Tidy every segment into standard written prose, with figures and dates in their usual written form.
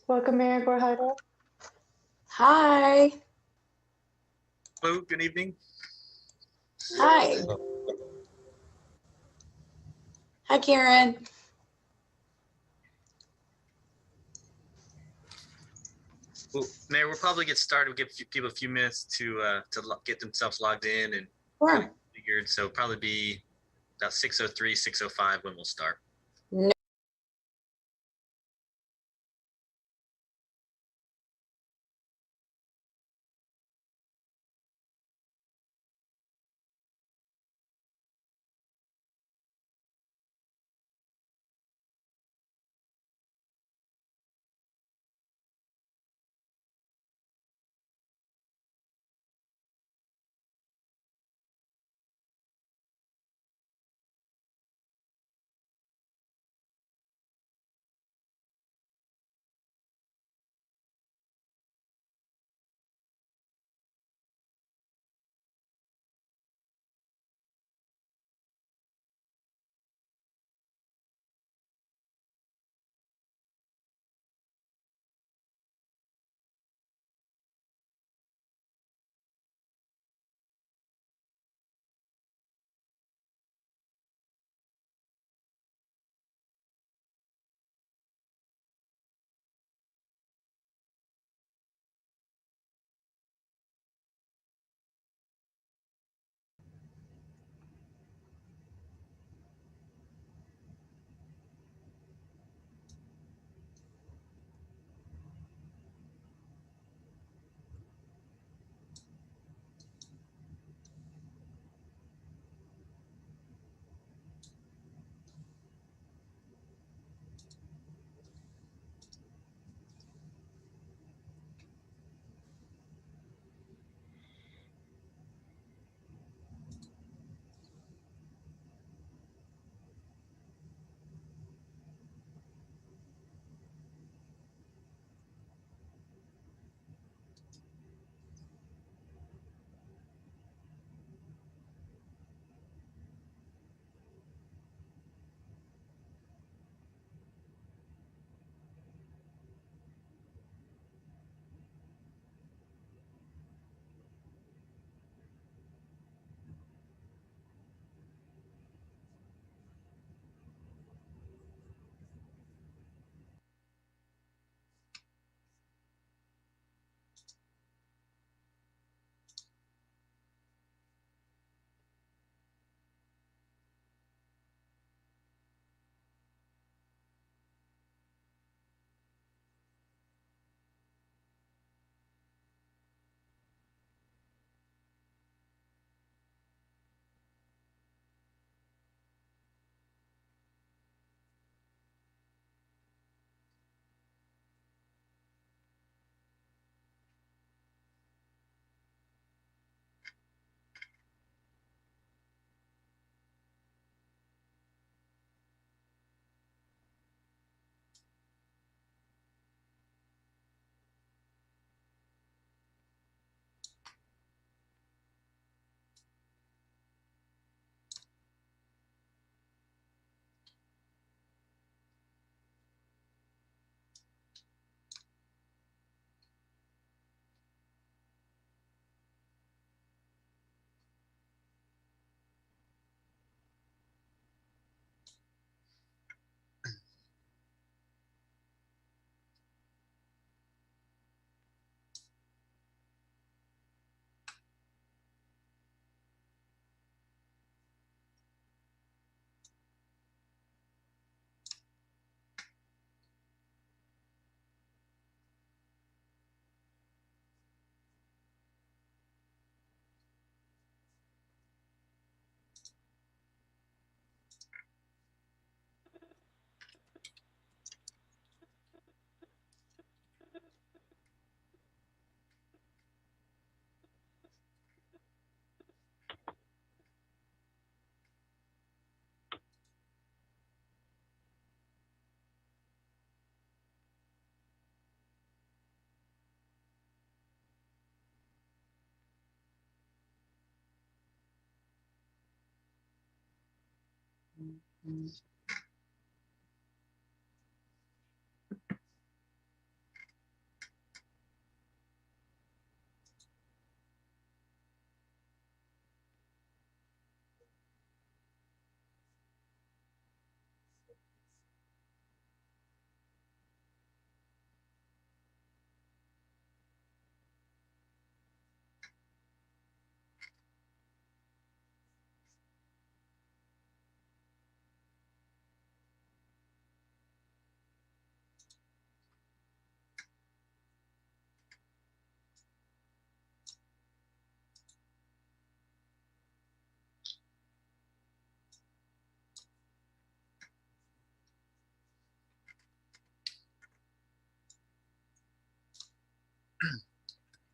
Welcome, Mayor Gorhada. Hi. Hello, good evening. Hi. Hi, Karen. Well, Mayor, we'll probably get started. We'll give people a few minutes to get themselves logged in and Sure. figured. So probably be about 6:03, 6:05 when we'll start. No.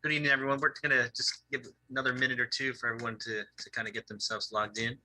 Good evening, everyone. We're going to just give another minute or two for everyone to kind of get themselves logged in.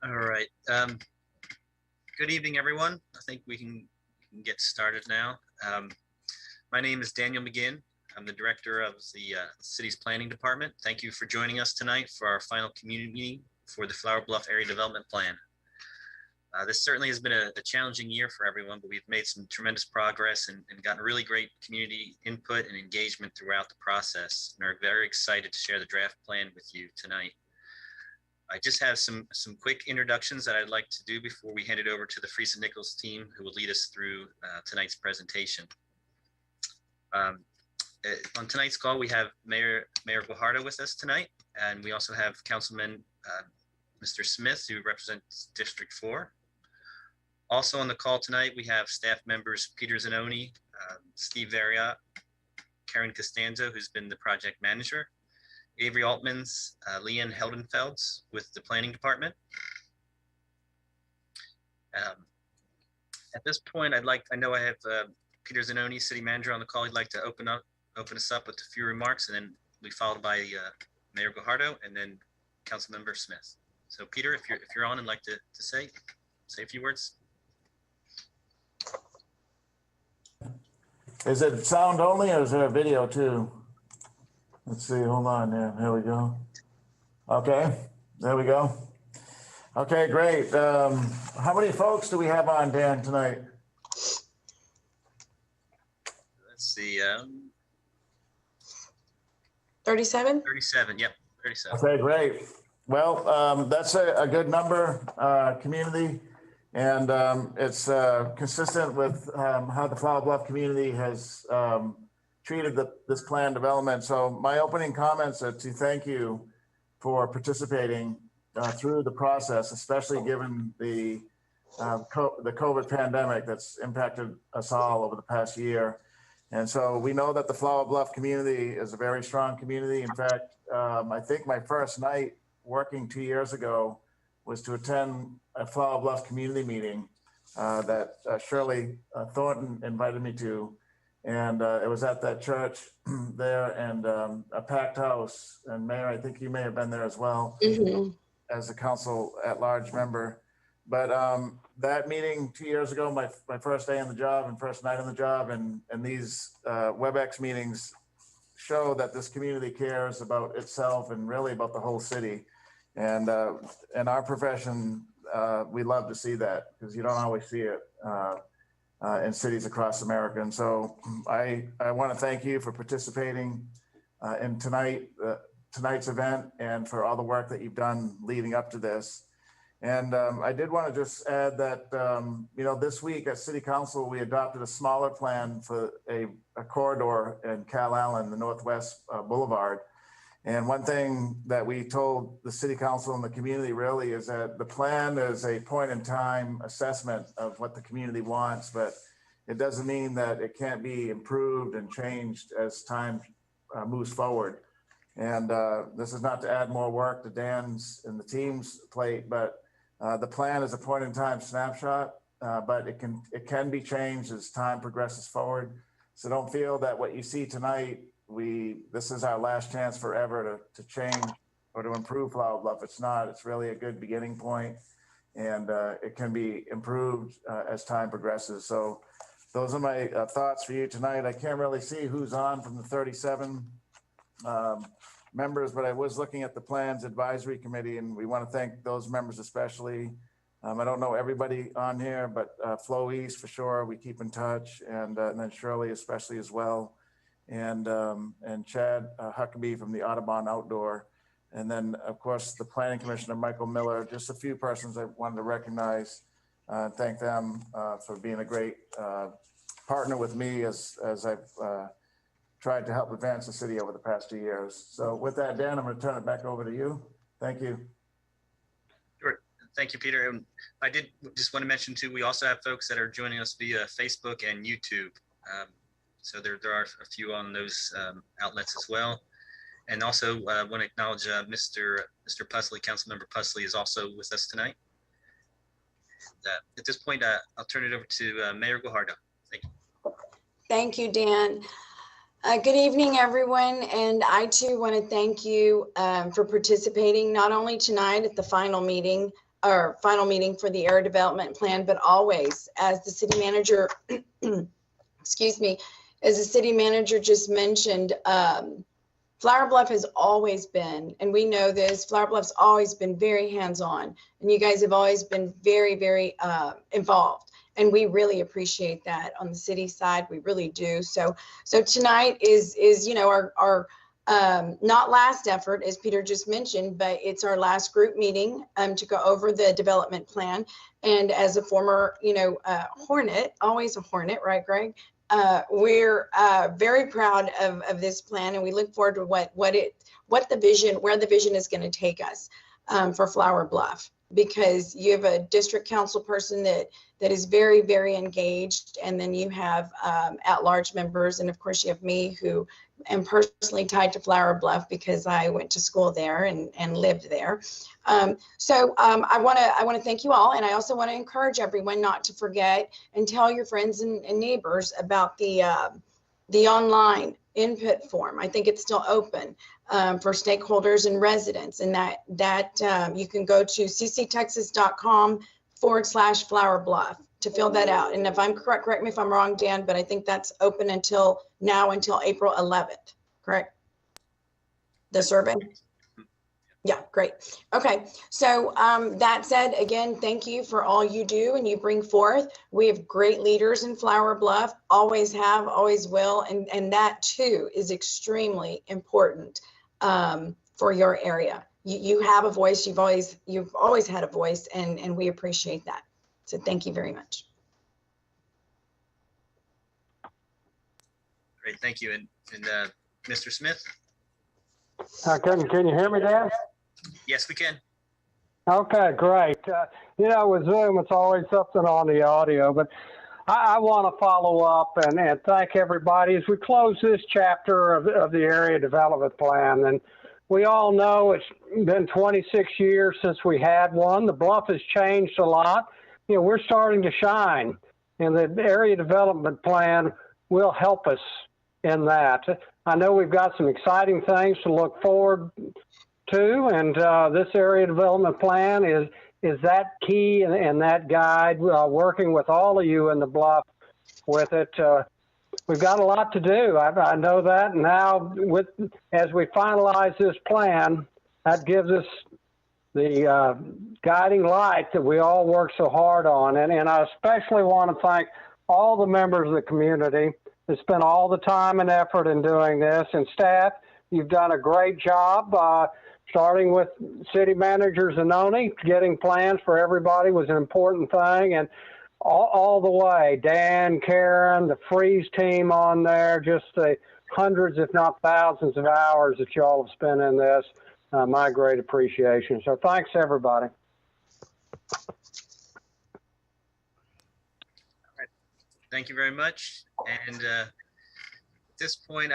All right. Good evening, everyone. I think we can get started now. My name is Daniel McGinn. I'm the director of the city's planning department. Thank you for joining us tonight for our final community meeting for the Flour Bluff Area Development Plan. This certainly has been a challenging year for everyone, but we've made some tremendous progress and gotten really great community input and engagement throughout the process, and are very excited to share the draft plan with you tonight. I just have some quick introductions that I'd like to do before we hand it over to the Friesen Nichols team, who will lead us through tonight's presentation. On tonight's call, we have Mayor Guajardo with us tonight, and we also have Councilman Mr. Smith, who represents District 4. Also on the call tonight, we have staff members Peter Zanoni, Steve Variat, Karen Costanzo, who's been the project manager, Avery Altmans, Leanne Heldenfelds with the planning department. At this point, I know I have Peter Zanoni, city manager, on the call. He'd like to open us up with a few remarks, and then we followed by Mayor Guajardo and then Councilmember Smith. So Peter, if you're on and like to say a few words. Is it sound only or is there a video too? Let's see, hold on there. Here we go. Okay, there we go. Okay, great. How many folks do we have on, Dan, tonight? Let's see. 37? 37, yep, 37. Okay, great. Well, that's a good number, community. And it's consistent with how the Flour Bluff community has treated this plan development. So my opening comments are to thank you for participating through the process, especially given the COVID pandemic that's impacted us all over the past year. And so we know that the Flour Bluff community is a very strong community. In fact, I think my first night working 2 years ago was to attend a Flour Bluff community meeting that Shirley Thornton invited me to. And it was at that church there, and a packed house. And Mayor, I think you may have been there as well, as a council at-large member. But that meeting 2 years ago, my first day on the job and first night on the job, and these WebEx meetings show that this community cares about itself and really about the whole city. And in our profession, we love to see that, because you don't always see it. in cities across America. And so I want to thank you for participating in tonight's event and for all the work that you've done leading up to this. And I did want to just add that, this week at City Council, we adopted a smaller plan for a corridor in Cal Allen, the Northwest Boulevard. And one thing that we told the City Council and the community really is that the plan is a point in time assessment of what the community wants, but it doesn't mean that it can't be improved and changed as time moves forward. And this is not to add more work to Dan's and the team's plate, but the plan is a point in time snapshot, but it can be changed as time progresses forward. So don't feel that what you see tonight, this is our last chance forever to change or to improve Flour Bluff. It's not. It's really a good beginning point, and it can be improved as time progresses. So those are my thoughts for you tonight. I can't really see who's on from the 37 members, but I was looking at the Plans Advisory Committee, and we want to thank those members especially. I don't know everybody on here, but Flo East for sure, we keep in touch, and then Shirley especially as well, and Chad Huckabee from the Audubon Outdoor, and then of course the Planning Commissioner Michael Miller. Just a few persons I wanted to recognize and thank them for being a great partner with me as I've tried to help advance the city over the past 2 years. So with that, Dan, I'm going to turn it back over to you. Thank you. Sure. Thank you, Peter. And I did just want to mention too, we also have folks that are joining us via Facebook and YouTube. So there are a few on those outlets as well. And also want to acknowledge Mr. Pusley, Councilmember Pusley is also with us tonight. At this point, I'll turn it over to Mayor Guajardo. Thank you. Thank you, Dan. Good evening, everyone. And I too want to thank you for participating not only tonight at the final meeting for the area development plan, but always as the city manager, excuse me, as the city manager just mentioned, Flour Bluff has always been, and we know this, Flour Bluff's always been very hands-on, and you guys have always been very, very involved. And we really appreciate that on the city side. We really do. So tonight is our not last effort, as Peter just mentioned, but it's our last group meeting to go over the development plan. And as a former, Hornet, always a Hornet, right, Greg? We're very proud of this plan, and we look forward to where the vision is going to take us for Flour Bluff. Because you have a district council person that is very, very engaged, and then you have at-large members, and of course you have me, who am personally tied to Flour Bluff because I went to school there and lived there. So I want to thank you all, and I also want to encourage everyone not to forget and tell your friends and neighbors about the online input form. I think it's still open for stakeholders and residents, and that you can go to cctexas.com/Flour Bluff to fill that out. And if I'm correct me if I'm wrong, Dan, but I think that's open until April 11th, correct? The survey? Yeah, great. Okay, so that said, again, thank you for all you do and you bring forth. We have great leaders in Flour Bluff, always have, always will, and that too is extremely important for your area. You have a voice, you've always had a voice, and we appreciate that. So thank you very much. Great, thank you. And Mr. Smith? Can you hear me, Dan? Yes, we can. Okay, great. With Zoom, it's always something on the audio, but I want to follow up and thank everybody as we close this chapter of the area development plan. And we all know it's been 26 years since we had one. The Bluff has changed a lot. We're starting to shine, and the area development plan will help us in that. I know we've got some exciting things to look forward to, and this area development plan is that key and that guide, working with all of you in the Bluff with it. We've got a lot to do. I know that. Now, as we finalize this plan, that gives us the guiding light that we all work so hard on. And I especially want to thank all the members of the community that spent all the time and effort in doing this. And staff, you've done a great job, starting with City Manager Zanoni. Getting plans for everybody was an important thing. And all the way, Dan, Karen, the Freeze team on there, just the hundreds, if not thousands of hours that y'all have spent in this. My great appreciation. So thanks, everybody. Thank you very much. And at this point,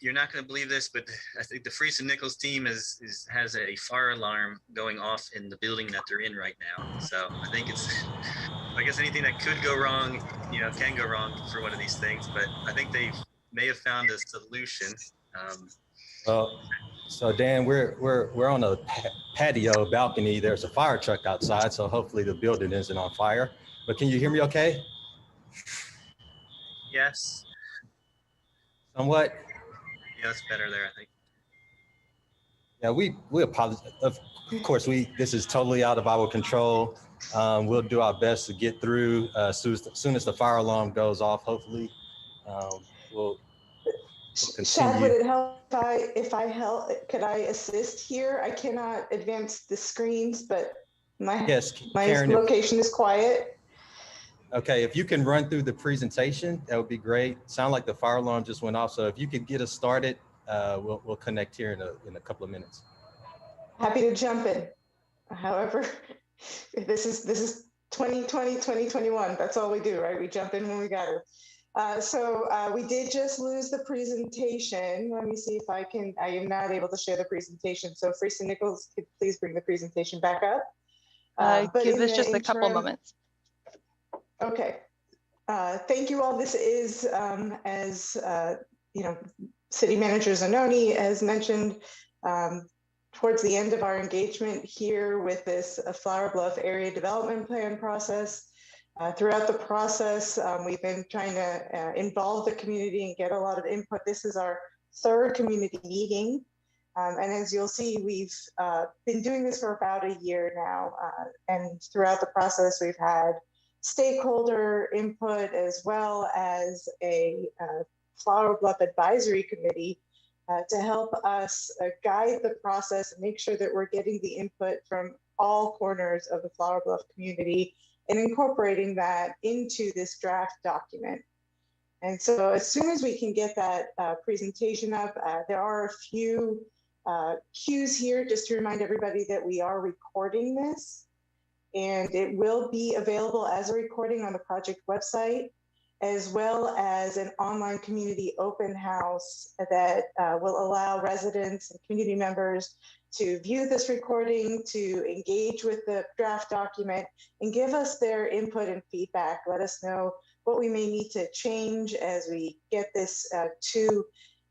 you're not going to believe this, but I think the Freese and Nichols team has a fire alarm going off in the building that they're in right now. So I think I guess anything that could go wrong, can go wrong for one of these things. But I think they may have found a solution. Well, so Dan, we're on a patio balcony. There's a fire truck outside, so hopefully the building isn't on fire. But can you hear me okay? Yes. Somewhat. Yeah, it's better there, I think. Yeah, we apologize. Of course, this is totally out of our control. We'll do our best to get through as soon as the fire alarm goes off. Hopefully, we'll continue. Shad, would it help if I help? Could I assist here? I cannot advance the screens, but my Karen, location is quiet. Okay, if you can run through the presentation, that would be great. Sound like the fire alarm just went off, so if you could get us started, we'll connect here in a couple of minutes. Happy to jump in. However, this is 2020, 2021. That's all we do, right? We jump in when we got it. So we did just lose the presentation. Let me see if I am not able to share the presentation. So Freese and Nichols, could please bring the presentation back up. Give us just a couple moments. Okay. Thank you all. This is, as City Manager Zanoni has mentioned, towards the end of our engagement here with this Flour Bluff Area Development Plan process. Throughout the process, we've been trying to involve the community and get a lot of input. This is our third community meeting. And as you'll see, we've been doing this for about a year now. And throughout the process, we've had stakeholder input as well as a Flour Bluff Advisory Committee to help us guide the process and make sure that we're getting the input from all corners of the Flour Bluff community and incorporating that into this draft document. And so as soon as we can get that presentation up, there are a few cues here just to remind everybody that we are recording this. And it will be available as a recording on the project website, as well as an online community open house that will allow residents and community members to view this recording, to engage with the draft document, and give us their input and feedback. Let us know what we may need to change as we get this to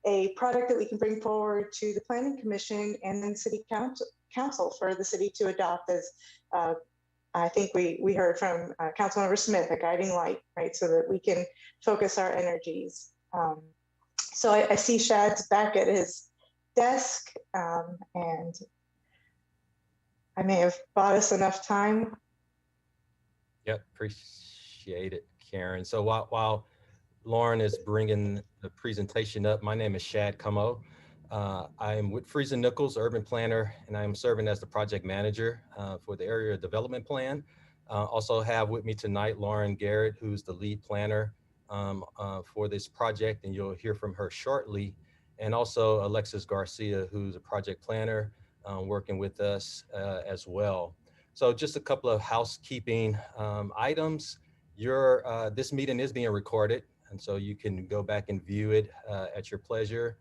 a product that we can bring forward to the Planning Commission and then City Council for the city to adopt as I think we heard from Councilmember Smith, a guiding light, right? So that we can focus our energies. So I see Shad's back at his desk and I may have bought us enough time. Yep, appreciate it, Karen. So while Lauren is bringing the presentation up, my name is Shad Como. I am with Freese and Nichols, urban planner, and I am serving as the project manager for the area development plan. Also have with me tonight Lauren Garrett, who's the lead planner for this project, and you'll hear from her shortly. And also Alexis Garcia, who's a project planner working with us as well. So just a couple of housekeeping items. This meeting is being recorded, and so you can go back and view it at your pleasure.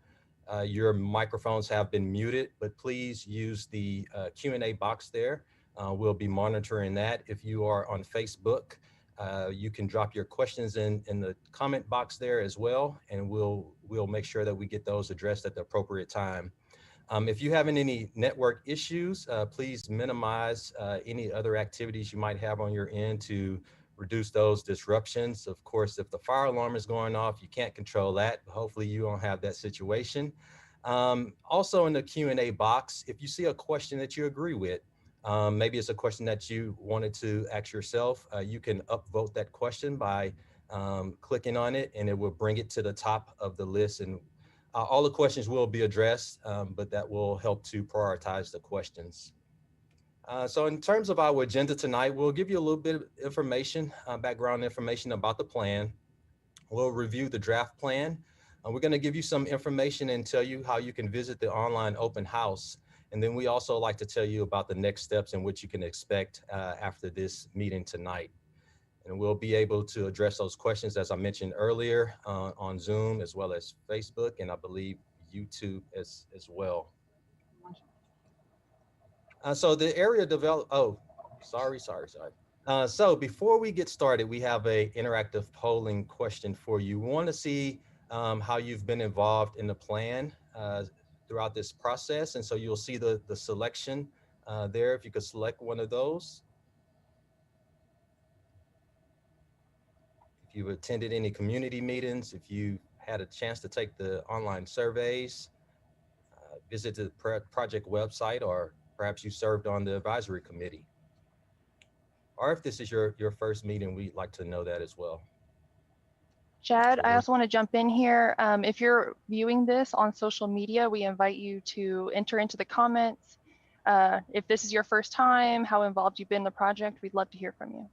Your microphones have been muted, but please use the Q&A box there. We'll be monitoring that. If you are on Facebook, you can drop your questions in the comment box there as well, and we'll make sure that we get those addressed at the appropriate time. If you're having any network issues, please minimize any other activities you might have on your end to reduce those disruptions. Of course, if the fire alarm is going off, you can't control that. Hopefully you don't have that situation. Also in the Q&A box, if you see a question that you agree with, maybe it's a question that you wanted to ask yourself, you can upvote that question by clicking on it, and it will bring it to the top of the list. And all the questions will be addressed, but that will help to prioritize the questions. So in terms of our agenda tonight, we'll give you a little bit of information, background information about the plan. We'll review the draft plan. We're going to give you some information and tell you how you can visit the online open house. And then we also like to tell you about the next steps in which you can expect after this meeting tonight. And we'll be able to address those questions, as I mentioned earlier, on Zoom, as well as Facebook, and I believe YouTube as well. So the area sorry. So before we get started, we have a interactive polling question for you. We want to see how you've been involved in the plan throughout this process. And so you'll see the selection there, if you could select one of those. If you've attended any community meetings, if you had a chance to take the online surveys, visit the project website, or perhaps you served on the advisory committee. Or if this is your first meeting, we'd like to know that as well. Chad, I also want to jump in here. If you're viewing this on social media, we invite you to enter into the comments. If this is your first time, how involved you've been in the project, we'd love to hear from you.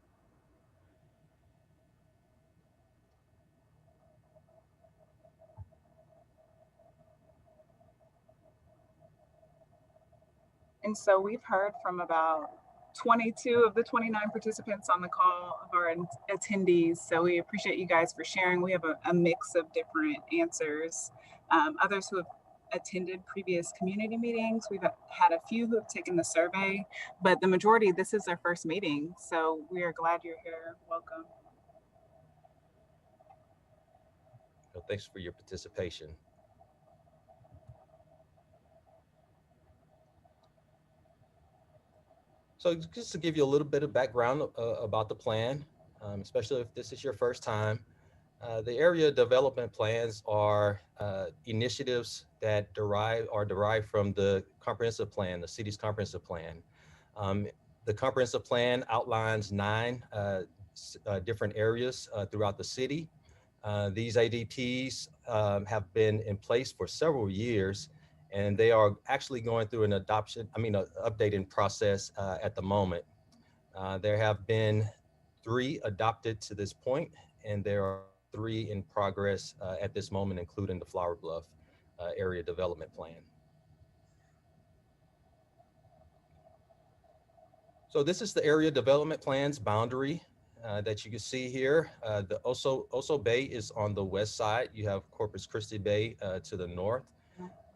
And so we've heard from about 22 of the 29 participants on the call of our attendees. So we appreciate you guys for sharing. We have a mix of different answers. Others who have attended previous community meetings. We've had a few who have taken the survey, but the majority, this is their first meeting. So we are glad you're here. Welcome. Well, thanks for your participation. So just to give you a little bit of background about the plan, especially if this is your first time, the area development plans are initiatives that are derived from the comprehensive plan, the city's comprehensive plan. The comprehensive plan outlines 9 different areas throughout the city. These ADPs have been in place for several years, and they are actually going through an updating process at the moment. There have been 3 adopted to this point, and there are 3 in progress at this moment, including the Flour Bluff area development plan. So this is the area development plan's boundary that you can see here. The Oso Bay is on the west side. You have Corpus Christi Bay to the north.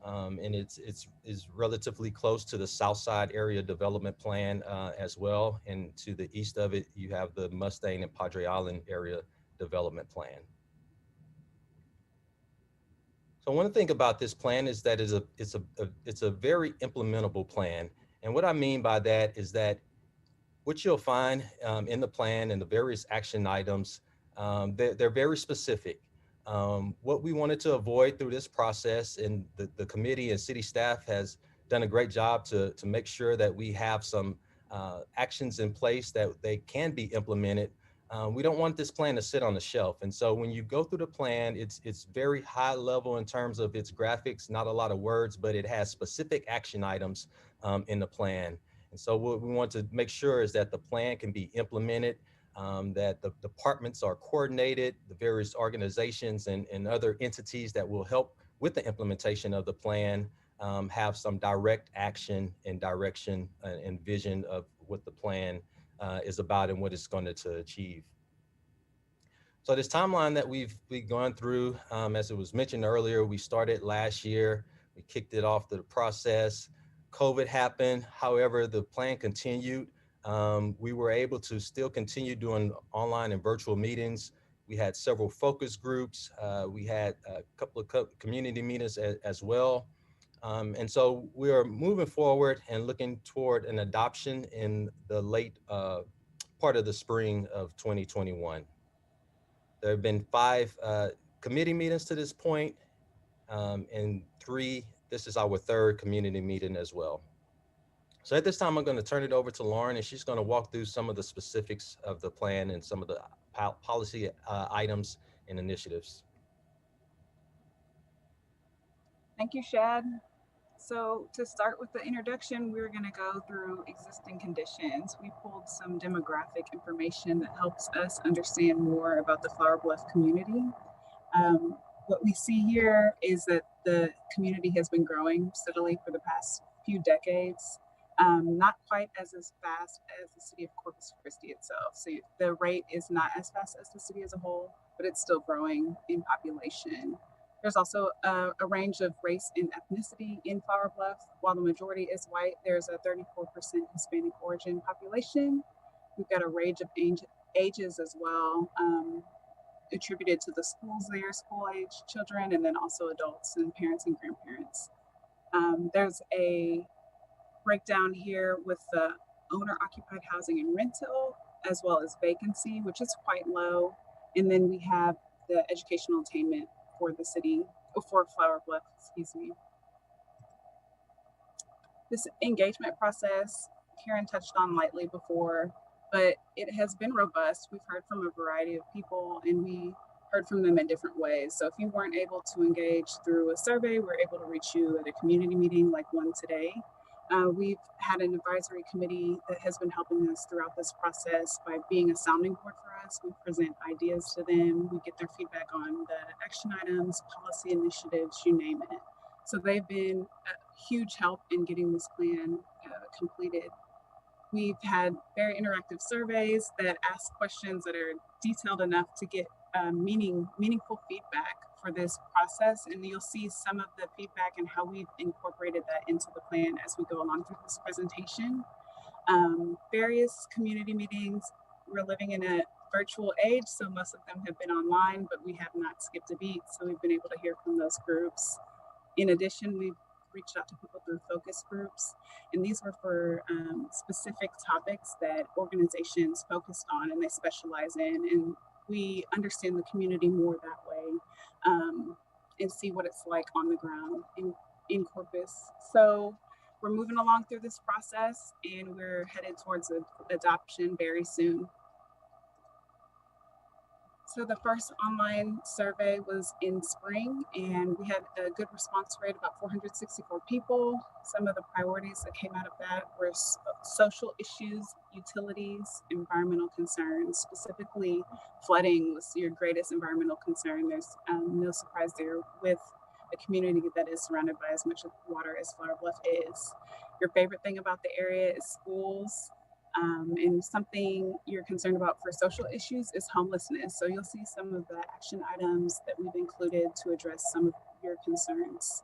And it's relatively close to the south side area development plan as well. And to the east of it, you have the Mustang and Padre Island area development plan. So one thing about this plan is that it's a very implementable plan. And what I mean by that is that what you'll find in the plan and the various action items, they're very specific. What we wanted to avoid through this process, and the committee and city staff has done a great job to make sure that we have some actions in place that they can be implemented. We don't want this plan to sit on the shelf. And so when you go through the plan, it's very high level in terms of its graphics, not a lot of words, but it has specific action items in the plan. And so what we want to make sure is that the plan can be implemented, that the departments are coordinated, the various organizations and other entities that will help with the implementation of the plan have some direct action and direction and vision of what the plan is about and what it's going to achieve. So this timeline that we've gone through, as it was mentioned earlier, we started last year, we kicked it off to the process. COVID happened, however, the plan continued. We were able to still continue doing online and virtual meetings. We had several focus groups. We had a couple of community meetings as well. And so we are moving forward and looking toward an adoption in the late part of the spring of 2021. There have been 5 committee meetings to this point, and 3, this is our 3rd community meeting as well. So at this time, I'm going to turn it over to Lauren, and she's going to walk through some of the specifics of the plan and some of the policy items and initiatives. Thank you, Shad. So to start with the introduction, we're going to go through existing conditions. We pulled some demographic information that helps us understand more about the Flour Bluff community. What we see here is that the community has been growing steadily for the past few decades, not quite as fast as the city of Corpus Christi itself. So the rate is not as fast as the city as a whole, but it's still growing in population. There's also a range of race and ethnicity in Flour Bluff. While the majority is white, there's a 34% Hispanic origin population. We've got a range of ages as well, attributed to the schools there, school-age children, and then also adults and parents and grandparents. There's a breakdown here with the owner-occupied housing and rental, as well as vacancy, which is quite low. And then we have the educational attainment for the city, for Flour Bluff, excuse me. This engagement process, Karen touched on lightly before, but it has been robust. We've heard from a variety of people and we heard from them in different ways. So if you weren't able to engage through a survey, we're able to reach you at a community meeting like one today. We've had an advisory committee that has been helping us throughout this process by being a sounding board for us. We present ideas to them. We get their feedback on the action items, policy initiatives, you name it. So they've been a huge help in getting this plan completed. We've had very interactive surveys that ask questions that are detailed enough to get meaningful feedback for this process. And you'll see some of the feedback and how we've incorporated that into the plan as we go along through this presentation. Various community meetings. We're living in a virtual age, so most of them have been online, but we have not skipped a beat. So we've been able to hear from those groups. In addition, we've reached out to people through focus groups, and these were for specific topics that organizations focused on and they specialize in, and we understand the community more that way and see what it's like on the ground in Corpus. So we're moving along through this process and we're headed towards adoption very soon. So the first online survey was in spring and we had a good response rate, about 464 people. Some of the priorities that came out of that were social issues, utilities, environmental concerns. Specifically, flooding was your greatest environmental concern. There's no surprise there with a community that is surrounded by as much water as Flour Bluff is. Your favorite thing about the area is schools. And something you're concerned about for social issues is homelessness. So you'll see some of the action items that we've included to address some of your concerns.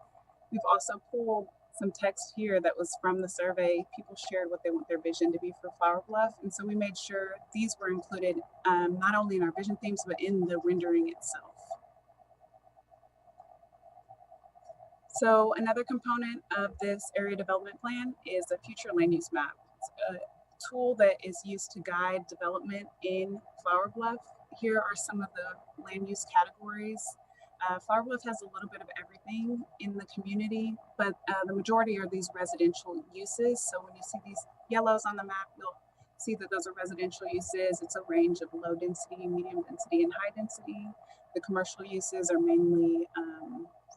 We've also pulled some text here that was from the survey. People shared what they want their vision to be for Flour Bluff. And so we made sure these were included not only in our vision themes, but in the rendering itself. So another component of this area development plan is a future land use map. It's a tool that is used to guide development in Flour Bluff. Here are some of the land use categories. Flour Bluff has a little bit of everything in the community, but the majority are these residential uses. So when you see these yellows on the map, you'll see that those are residential uses. It's a range of low density, medium density, and high density. The commercial uses are mainly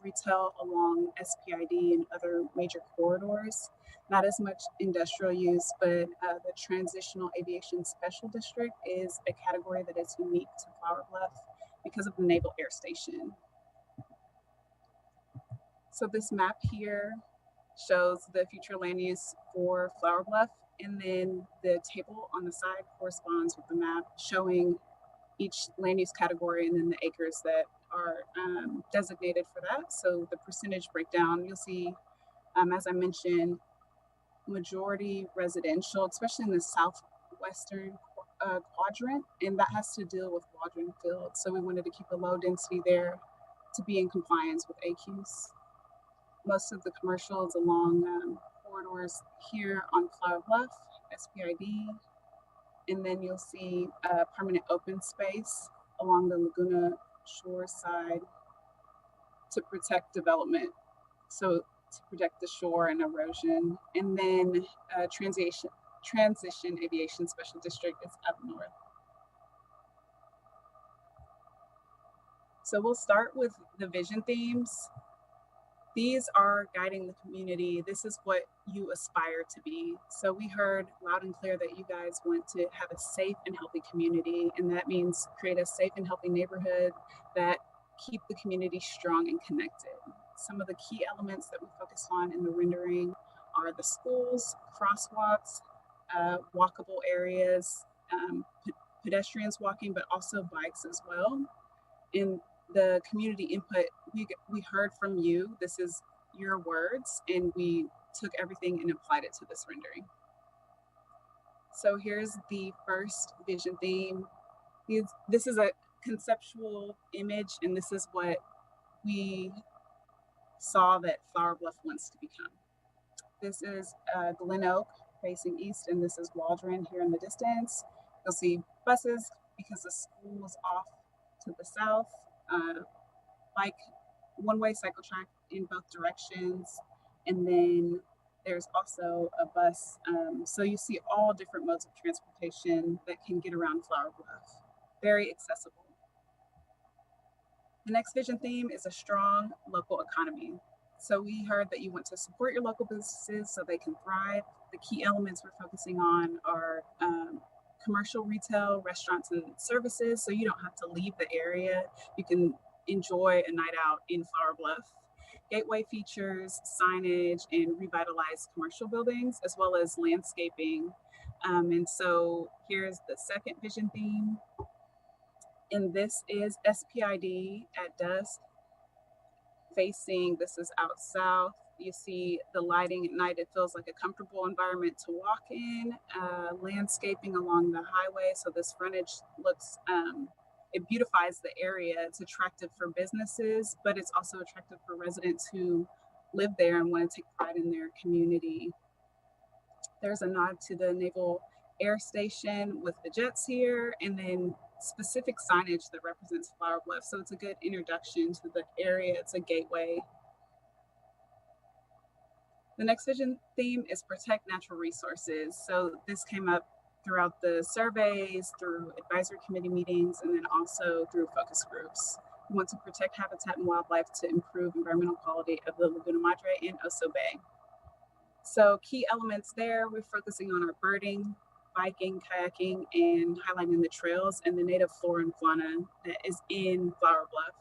retail along SPID and other major corridors. Not as much industrial use, but the Transitional Aviation Special District is a category that is unique to Flour Bluff because of the Naval Air Station. So this map here shows the future land use for Flour Bluff, and then the table on the side corresponds with the map showing each land use category and then the acres that are designated for that. So the percentage breakdown, you'll see, as I mentioned, majority residential, especially in the southwestern quadrant, and that has to deal with watering fields. So we wanted to keep a low density there to be in compliance with AQs. Most of the commercials along corridors here on Flour Bluff, SPID, and then you'll see permanent open space along the Laguna Shore side to protect development. So to protect the shore and erosion. And then Transition Aviation Special District is up north. So we'll start with the vision themes. These are guiding the community. This is what you aspire to be. So we heard loud and clear that you guys want to have a safe and healthy community, and that means create a safe and healthy neighborhood that keep the community strong and connected. Some of the key elements that we focus on in the rendering are the schools, crosswalks, walkable areas, pedestrians walking, but also bikes as well. In the community input, we heard from you. This is your words, and we took everything and applied it to this rendering. So here's the first vision theme. This is a conceptual image, and this is what we saw that Flour Bluff wants to become. This is Glen Oak facing east, and this is Waldron here in the distance. You'll see buses because the school is off to the south, like one-way cycle track in both directions, and then there's also a bus. So you see all different modes of transportation that can get around Flour Bluff. Very accessible. The next vision theme is a strong local economy. So we heard that you want to support your local businesses so they can thrive. The key elements we're focusing on are commercial, retail, restaurants, and services. So you don't have to leave the area. You can enjoy a night out in Flour Bluff. Gateway features, signage, and revitalized commercial buildings, as well as landscaping. And so here's the second vision theme. And this is SPID at dusk. Facing, this is out south. You see the lighting at night. It feels like a comfortable environment to walk in. Landscaping along the highway. So this frontage looks, it beautifies the area. It's attractive for businesses, but it's also attractive for residents who live there and want to take pride in their community. There's a nod to the Naval Air Station with the jets here, and then specific signage that represents Flour Bluff. So it's a good introduction to the area. It's a gateway. The next vision theme is protect natural resources. So this came up throughout the surveys, through advisory committee meetings, and then also through focus groups. We want to protect habitat and wildlife to improve environmental quality of the Laguna Madre and Oso Bay. So key elements there, we're focusing on our birding, biking, kayaking, and highlighting the trails and the native flora and fauna that is in Flour Bluff.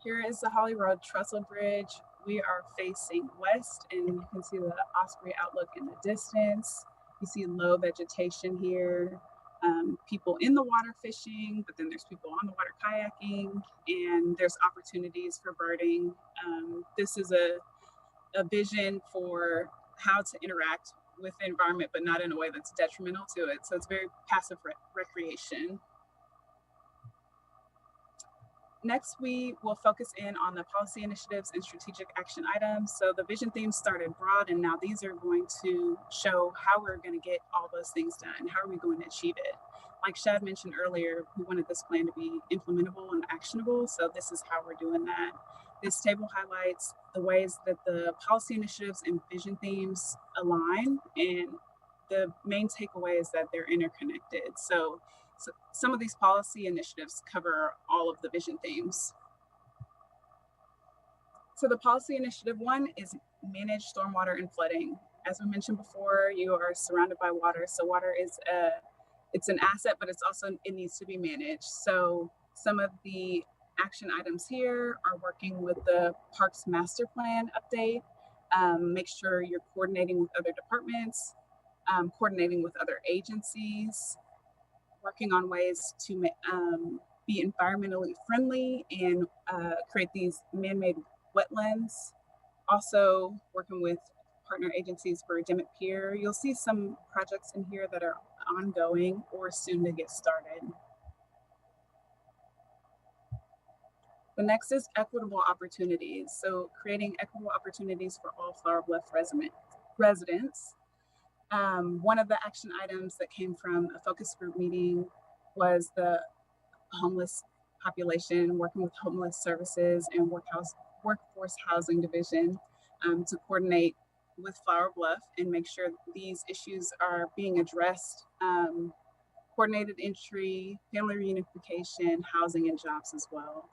Here is the Holly Road Trestle Bridge. We are facing west, and you can see the Osprey outlook in the distance. You see low vegetation here. People in the water fishing, but then there's people on the water kayaking, and there's opportunities for birding. This is a vision for how to interact with the environment, but not in a way that's detrimental to it. So it's very passive recreation. Next, we will focus in on the policy initiatives and strategic action items. So the vision themes started broad, and now these are going to show how we're going to get all those things done. How are we going to achieve it? Like Shad mentioned earlier, we wanted this plan to be implementable and actionable. So this is how we're doing that. This table highlights the ways that the policy initiatives and vision themes align, and the main takeaway is that they're interconnected. So some of these policy initiatives cover all of the vision themes. So the policy initiative one is manage stormwater and flooding. As we mentioned before, you are surrounded by water. So water is it's an asset, but it needs to be managed. So some of the action items here are working with the Parks Master Plan update. Make sure you're coordinating with other departments, coordinating with other agencies, working on ways to be environmentally friendly and create these man-made wetlands. Also working with partner agencies for Endemic Pier. You'll see some projects in here that are ongoing or soon to get started. The next is equitable opportunities. So creating equitable opportunities for all Flour Bluff residents. One of the action items that came from a focus group meeting was the homeless population, working with homeless services and workforce housing division to coordinate with Flour Bluff and make sure these issues are being addressed coordinated entry, family reunification, housing, and jobs as well.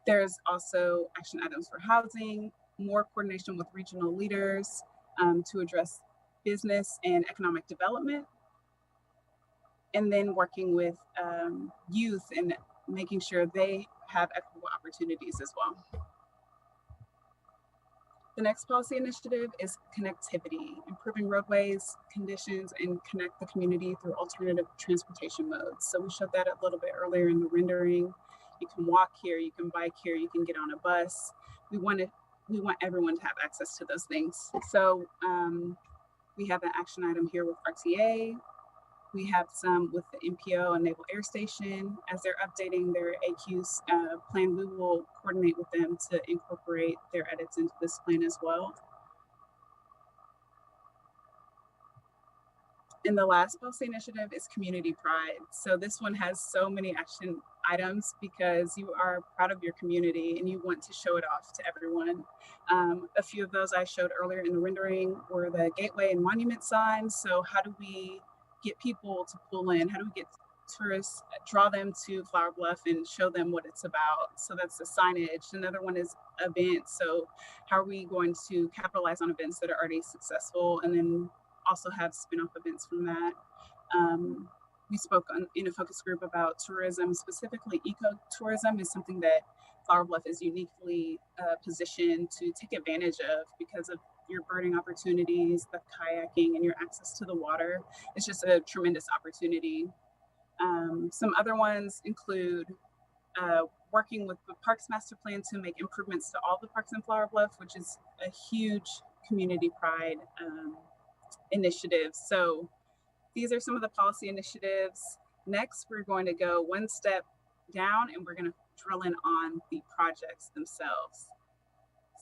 There's also action items for housing, more coordination with regional leaders to address business and economic development, and then working with youth and making sure they have equitable opportunities as well. The next policy initiative is connectivity, improving roadways, conditions, and connect the community through alternative transportation modes. So we showed that a little bit earlier in the rendering. You can walk here, you can bike here, you can get on a bus. We want everyone to have access to those things. So we have an action item here with RTA. We have some with the MPO and Naval Air Station. As they're updating their AQs plan, we will coordinate with them to incorporate their edits into this plan as well. And the last policy initiative is community pride. So this one has so many action items because you are proud of your community and you want to show it off to everyone. A few of those I showed earlier in the rendering were the gateway and monument signs. So how do we get people to pull in? How do we get tourists, draw them to Flour Bluff and show them what it's about? So that's the signage. Another one is events. So how are we going to capitalize on events that are already successful and then also have spin-off events from that? We spoke in a focus group about tourism, specifically ecotourism is something that Flour Bluff is uniquely positioned to take advantage of because of your birding opportunities, the kayaking, and your access to the water. It's just a tremendous opportunity. Some other ones include working with the Parks Master Plan to make improvements to all the parks in Flour Bluff, which is a huge community pride initiative. So these are some of the policy initiatives. Next, we're going to go one step down and we're going to drill in on the projects themselves.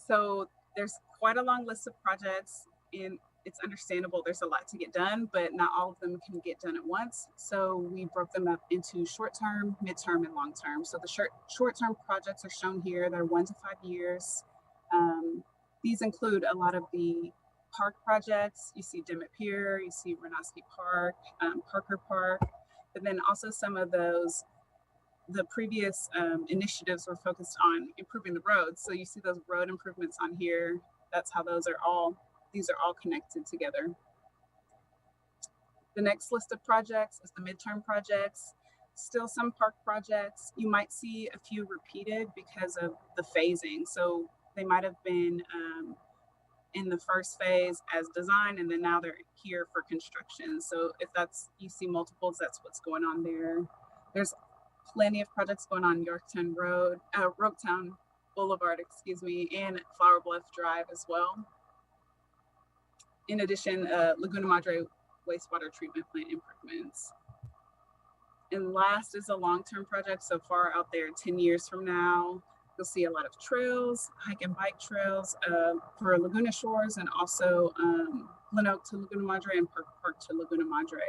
So there's quite a long list of projects and it's understandable there's a lot to get done, but not all of them can get done at once. So we broke them up into short-term, mid-term, and long-term. So the short-term projects are shown here. They're 1 to 5 years. These include a lot of the park projects. You see Dimmitt Pier, you see Renoski Park, Parker Park, but then also some of those, the previous initiatives were focused on improving the roads. So you see those road improvements on here. That's how those are all, these are all connected together. The next list of projects is the midterm projects. Still some park projects. You might see a few repeated because of the phasing. So they might have been in the first phase as design, and then now they're here for construction. So if that's, you see multiples, that's what's going on there. There's plenty of projects going on Yorktown Road, Roguetown Boulevard, excuse me, and Flour Bluff Drive as well. In addition, Laguna Madre wastewater treatment plant improvements. And last is a long-term project. So far out there, 10 years from now, you'll see a lot of trails, hike and bike trails for Laguna Shores and also Glen Oak to Laguna Madre and Park to Laguna Madre.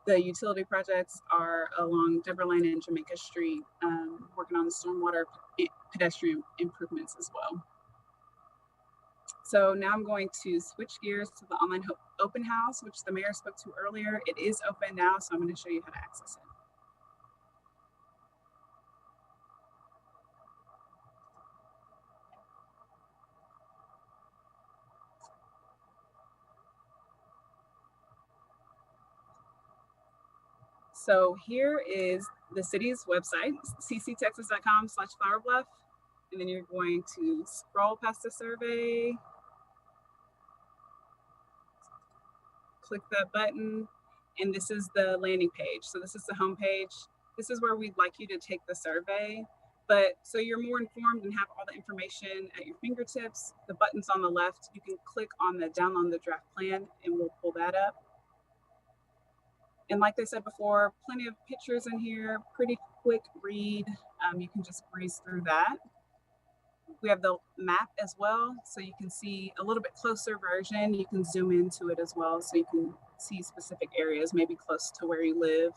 The utility projects are along Deborah Lane and Jamaica Street, working on the stormwater pedestrian improvements as well. So now I'm going to switch gears to the online open house, which the mayor spoke to earlier. It is open now, so I'm going to show you how to access it. So here is the city's website, cctexas.com/Flour Bluff. And then you're going to scroll past the survey, click that button, and this is the landing page. So this is the home page. This is where we'd like you to take the survey. But so you're more informed and have all the information at your fingertips. The buttons on the left, you can click on the download the draft plan and we'll pull that up. And like I said before, plenty of pictures in here, pretty quick read. You can just breeze through that. We have the map as well, so you can see a little bit closer version. You can zoom into it as well, so you can see specific areas, maybe close to where you live.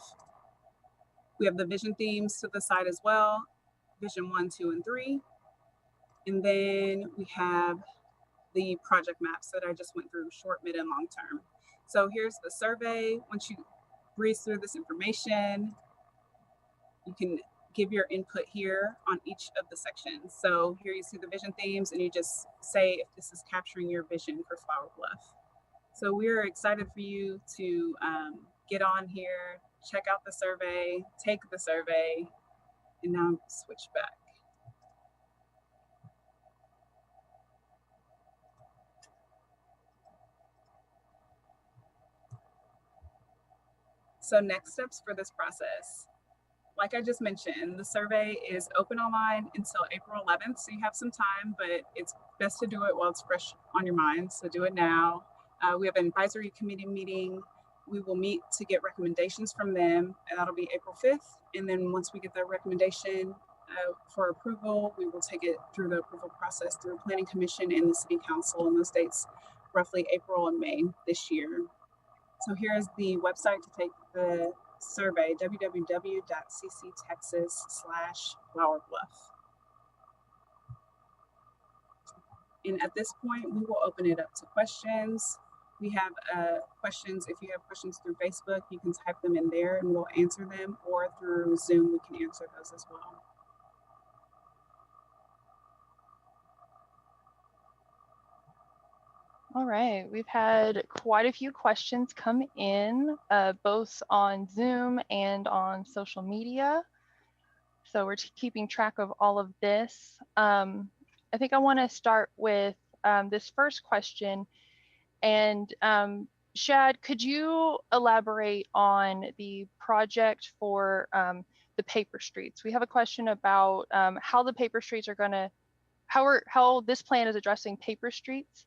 We have the vision themes to the side as well, vision 1, 2, and 3. And then we have the project maps that I just went through, short, mid, and long term. So here's the survey. Once you breeze through this information. You can give your input here on each of the sections. So here you see the vision themes, and you just say if this is capturing your vision for Flour Bluff. So we're excited for you to get on here, check out the survey, take the survey, and now switch back. So next steps for this process. Like I just mentioned, the survey is open online until April 11th, so you have some time, but it's best to do it while it's fresh on your mind, so do it now. We have an advisory committee meeting. We will meet to get recommendations from them, and that'll be April 5th. And then once we get that recommendation for approval, we will take it through the approval process through Planning Commission and the City Council, and those dates roughly April and May this year. So here's the website to take the survey, www.cctexas/Flour-Bluff. And at this point, we will open it up to questions. We have questions. If you have questions through Facebook, you can type them in there and we'll answer them, or through Zoom, we can answer those as well. All right, we've had quite a few questions come in, both on Zoom and on social media. So we're keeping track of all of this. I think I want to start with this first question. And Shad, could you elaborate on the project for the paper streets? We have a question about how the paper streets are going to, how this plan is addressing paper streets.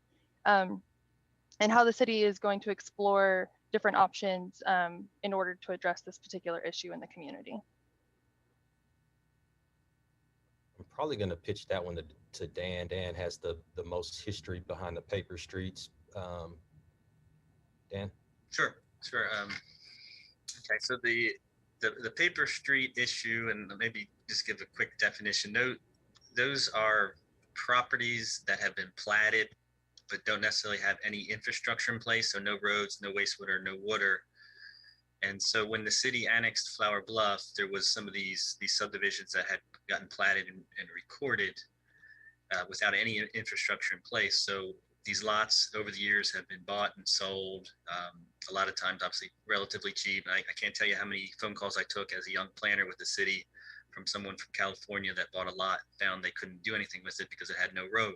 And how the city is going to explore different options in order to address this particular issue in the community. I'm probably going to pitch that one to Dan. Dan has the most history behind the paper streets. Dan? Sure. Okay, so the paper street issue, and maybe just give a quick definition. Those are properties that have been platted but don't necessarily have any infrastructure in place. So no roads, no wastewater, no water. And so when the city annexed Flour Bluff, there was some of these subdivisions that had gotten platted and recorded without any infrastructure in place. So these lots over the years have been bought and sold, a lot of times obviously relatively cheap. I can't tell you how many phone calls I took as a young planner with the city from someone from California that bought a lot, found they couldn't do anything with it because it had no road.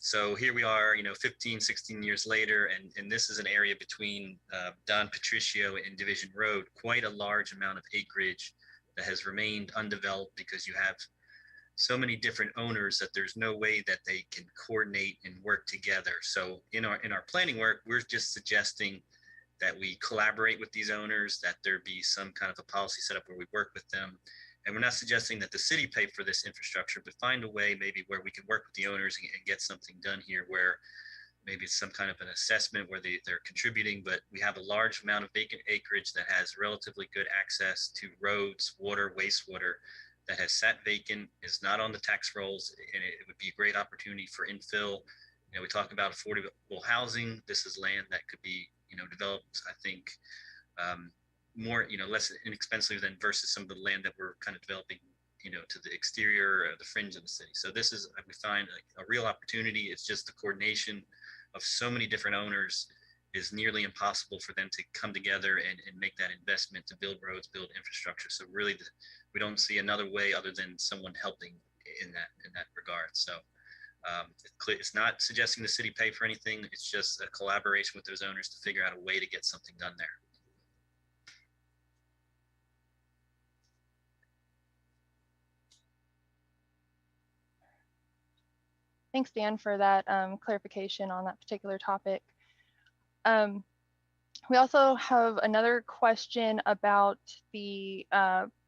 So here we are, 15, 16 years later, and this is an area between Don Patricio and Division Road, quite a large amount of acreage that has remained undeveloped because you have so many different owners that there's no way that they can coordinate and work together. So in our planning work, we're just suggesting that we collaborate with these owners, that there be some kind of a policy set up where we work with them. And we're not suggesting that the city pay for this infrastructure, but find a way maybe where we can work with the owners and get something done here where maybe it's some kind of an assessment where they're contributing, but we have a large amount of vacant acreage that has relatively good access to roads, water, wastewater, that has sat vacant, is not on the tax rolls, and it would be a great opportunity for infill. We talk about affordable housing. This is land that could be, developed, I think, more, less inexpensive than versus some of the land that we're kind of developing, to the exterior, the fringe of the city. So this is, we find, like a real opportunity. It's just the coordination of so many different owners is nearly impossible for them to come together and make that investment to build roads, build infrastructure. So really, we don't see another way other than someone helping in that regard. So it's not suggesting the city pay for anything. It's just a collaboration with those owners to figure out a way to get something done there. Thanks, Dan, for that clarification on that particular topic. We also have another question about the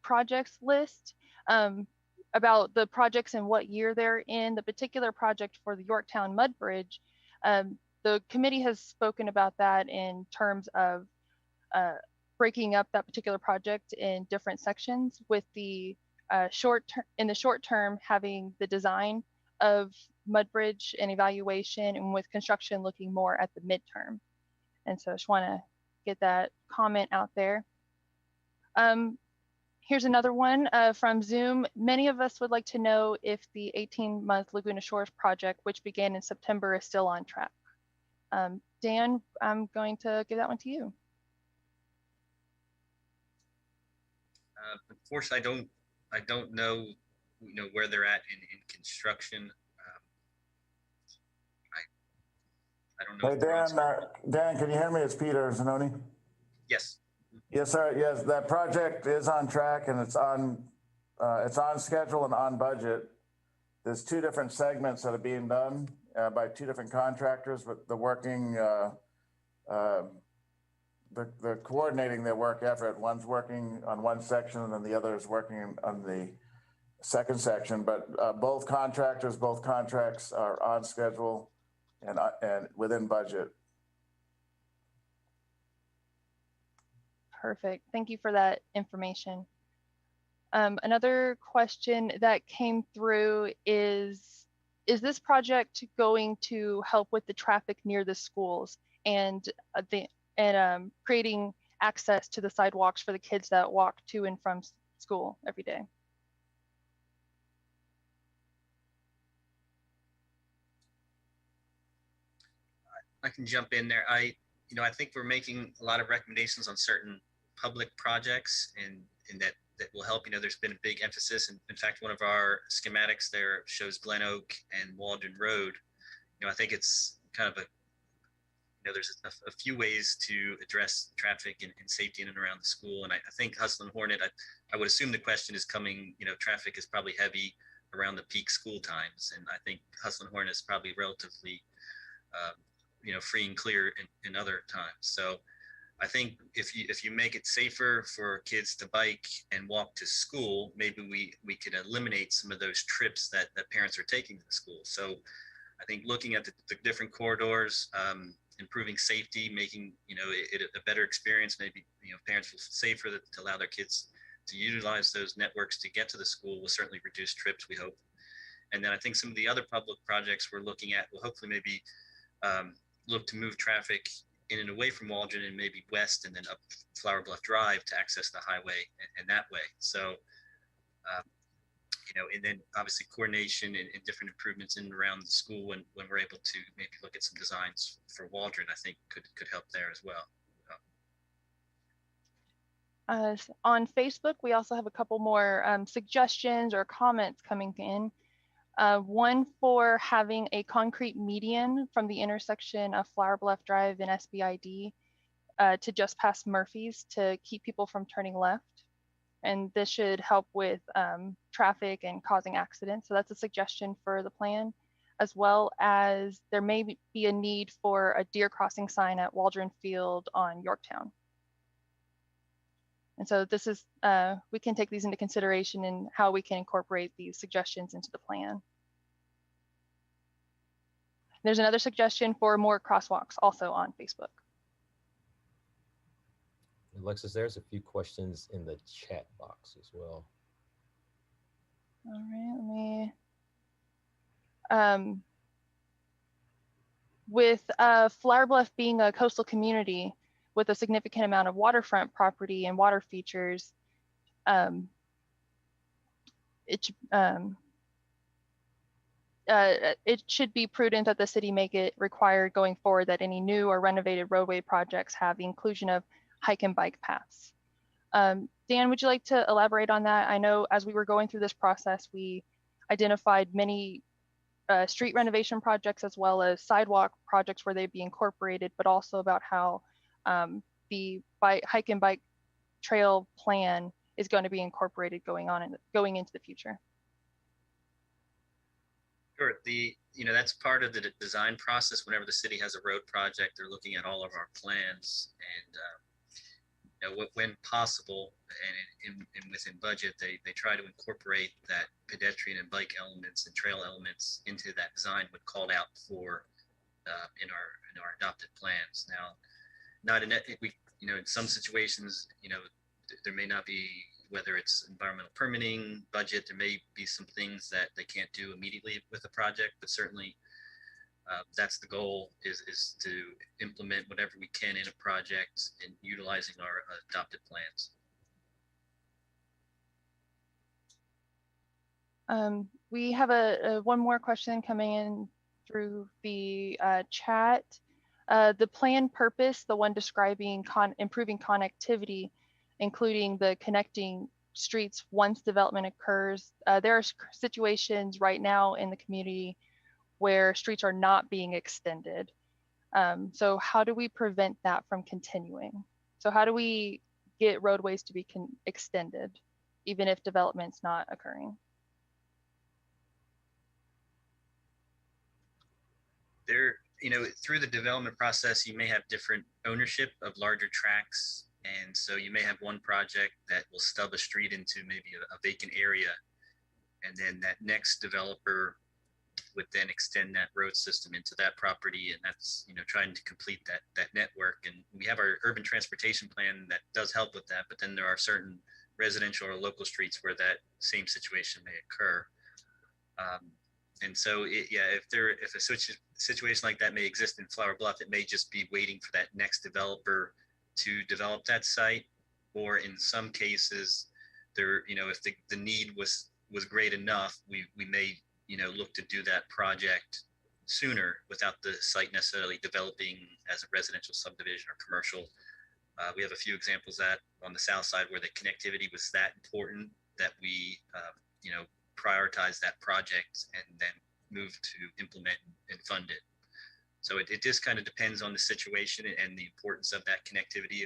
projects list, about the projects and what year they're in. The particular project for the Yorktown Mud Bridge, the committee has spoken about that in terms of breaking up that particular project in different sections, with the in the short term having the design of Mud Bridge and evaluation, and with construction looking more at the midterm. And so I just want to get that comment out there. Here's another one from Zoom. Many of us would like to know if the 18-month Laguna Shores project, which began in September, is still on track. Dan, I'm going to give that one to you. Unfortunately, I don't know, where they're at in construction. I don't know. Hey, Dan, can you hear me? It's Peter Zanoni. Yes. Yes, sir. Yes, that project is on track and it's on schedule and on budget. There's two different segments that are being done by two different contractors, but the coordinating their work effort. One's working on one section and then the other is working on the second section, but both contracts are on schedule and within budget. Perfect. Thank you for that information. Another question that came through is this project going to help with the traffic near the schools and creating access to the sidewalks for the kids that walk to and from school every day? I can jump in there. I think we're making a lot of recommendations on certain public projects and that will help. There's been a big emphasis. And in fact, one of our schematics there shows Glen Oak and Waldron Road. I think it's kind of there's a few ways to address traffic and safety in and around the school. And I think Hustle and Hornet, I would assume the question is coming, traffic is probably heavy around the peak school times. And I think Hustle and Hornet is probably relatively, free and clear in other times. So I think if you make it safer for kids to bike and walk to school, maybe we could eliminate some of those trips that parents are taking to the school. So I think looking at the different corridors, improving safety, making it a better experience, maybe parents feel safer to allow their kids to utilize those networks to get to the school will certainly reduce trips, we hope. And then I think some of the other public projects we're looking at will hopefully maybe look to move traffic in and away from Waldron and maybe west and then up Flour Bluff Drive to access the highway and that way. So, and then obviously coordination and different improvements in and around the school when we're able to maybe look at some designs for Waldron, I think could help there as well. On Facebook, we also have a couple more suggestions or comments coming in. One for having a concrete median from the intersection of Flour Bluff Drive and SBID to just past Murphy's to keep people from turning left. And this should help with traffic and causing accidents. So that's a suggestion for the plan, as well as there may be a need for a deer crossing sign at Waldron Field on Yorktown. And so this is, we can take these into consideration in how we can incorporate these suggestions into the plan. There's another suggestion for more crosswalks also on Facebook. Alexis, there's a few questions in the chat box as well. All right, let me, with Flour Bluff being a coastal community with a significant amount of waterfront property and water features, it should be prudent that the city make it required going forward that any new or renovated roadway projects have the inclusion of hike and bike paths. Dan, would you like to elaborate on that? I know as we were going through this process, we identified many street renovation projects as well as sidewalk projects where they'd be incorporated, but also about how the hike and bike trail plan is going to be incorporated going into the future. Sure. That's part of the design process. Whenever the city has a road project, they're looking at all of our plans, and when possible and within budget, they try to incorporate that pedestrian and bike elements and trail elements into that design when called out for in our adopted plans. Now, not in in some situations, there may not be, whether it's environmental permitting, budget, there may be some things that they can't do immediately with the project, but certainly That's the goal, is to implement whatever we can in a project and utilizing our adopted plans. We have one more question coming in through the chat. The plan purpose, the one describing improving connectivity, including the connecting streets once development occurs. There are situations right now in the community where streets are not being extended. So how do we prevent that from continuing? So how do we get roadways to be extended, even if development's not occurring? There, through the development process, you may have different ownership of larger tracts. And so you may have one project that will stub a street into maybe a vacant area. And then that next developer would then extend that road system into that property. And that's, trying to complete that network. And we have our urban transportation plan that does help with that. But then there are certain residential or local streets where that same situation may occur. And so, if a situation like that may exist in Flour Bluff, it may just be waiting for that next developer to develop that site. Or in some cases, if the need was great enough, we may, look to do that project sooner without the site necessarily developing as a residential subdivision or commercial. We have a few examples that on the south side where the connectivity was that important that we, prioritize that project and then move to implement and fund it. So it just kind of depends on the situation and the importance of that connectivity,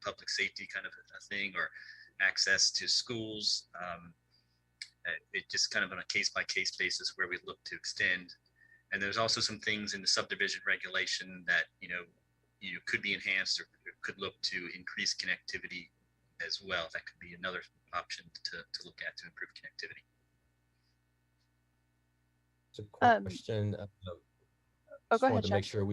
public safety kind of a thing, or access to schools. It just kind of on a case-by-case basis where we look to extend. And there's also some things in the subdivision regulation that, could be enhanced or could look to increase connectivity as well. That could be another option to look at to improve connectivity. It's a question. Go ahead, to make sure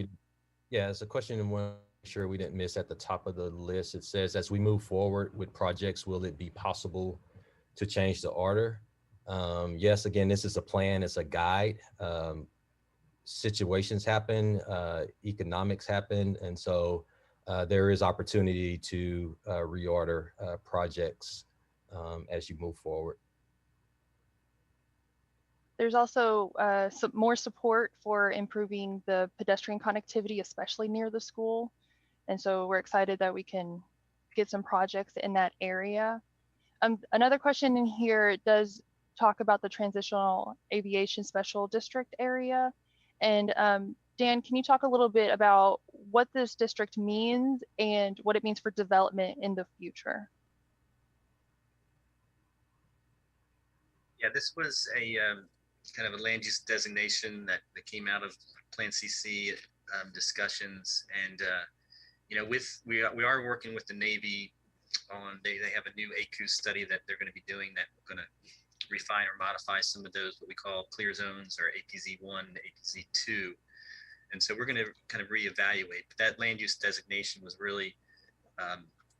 it's a question and want to make sure we didn't miss at the top of the list. It says, as we move forward with projects, will it be possible to change the order? Yes, again, this is a plan, it's a guide. Situations happen, economics happen, and so there is opportunity to reorder projects as you move forward. There's also some more support for improving the pedestrian connectivity, especially near the school. And so we're excited that we can get some projects in that area. Another question in here does talk about the transitional aviation special district area. And Dan, can you talk a little bit about what this district means and what it means for development in the future? Yeah, this was a kind of a land use designation that came out of Plan CC discussions, and we are working with the Navy on they have a new ACUS study that they're going to be doing that we're going to refine or modify some of those what we call clear zones, or APZ1 to APZ2, and so we're going to kind of reevaluate. But that land use designation was really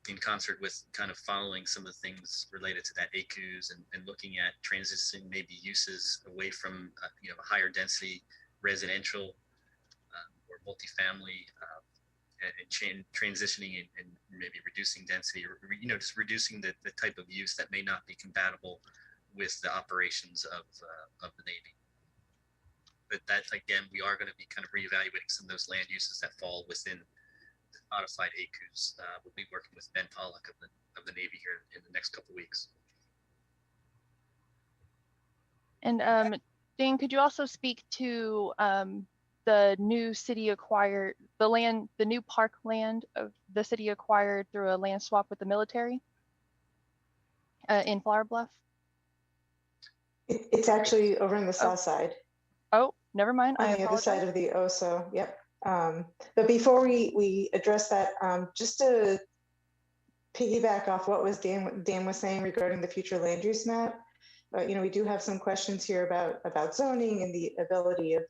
in concert with kind of following some of the things related to that ACUS and looking at transitioning maybe uses away from a higher density residential or multifamily and transitioning and maybe reducing density, or just reducing the type of use that may not be compatible with the operations of the Navy. But that, again, we are going to be kind of reevaluating some of those land uses that fall within modified ACUS. We'll be working with Ben Pollock of the Navy here in the next couple of weeks. And Dan, could you also speak to the new city acquired, the new park land of the city acquired through a land swap with the military in Flour Bluff? It's actually over on the south side. Oh, never mind. On the other side of the OSO. Yep. But before we address that, just to piggyback off what was Dan was saying regarding the future land use map, we do have some questions here about zoning and the ability of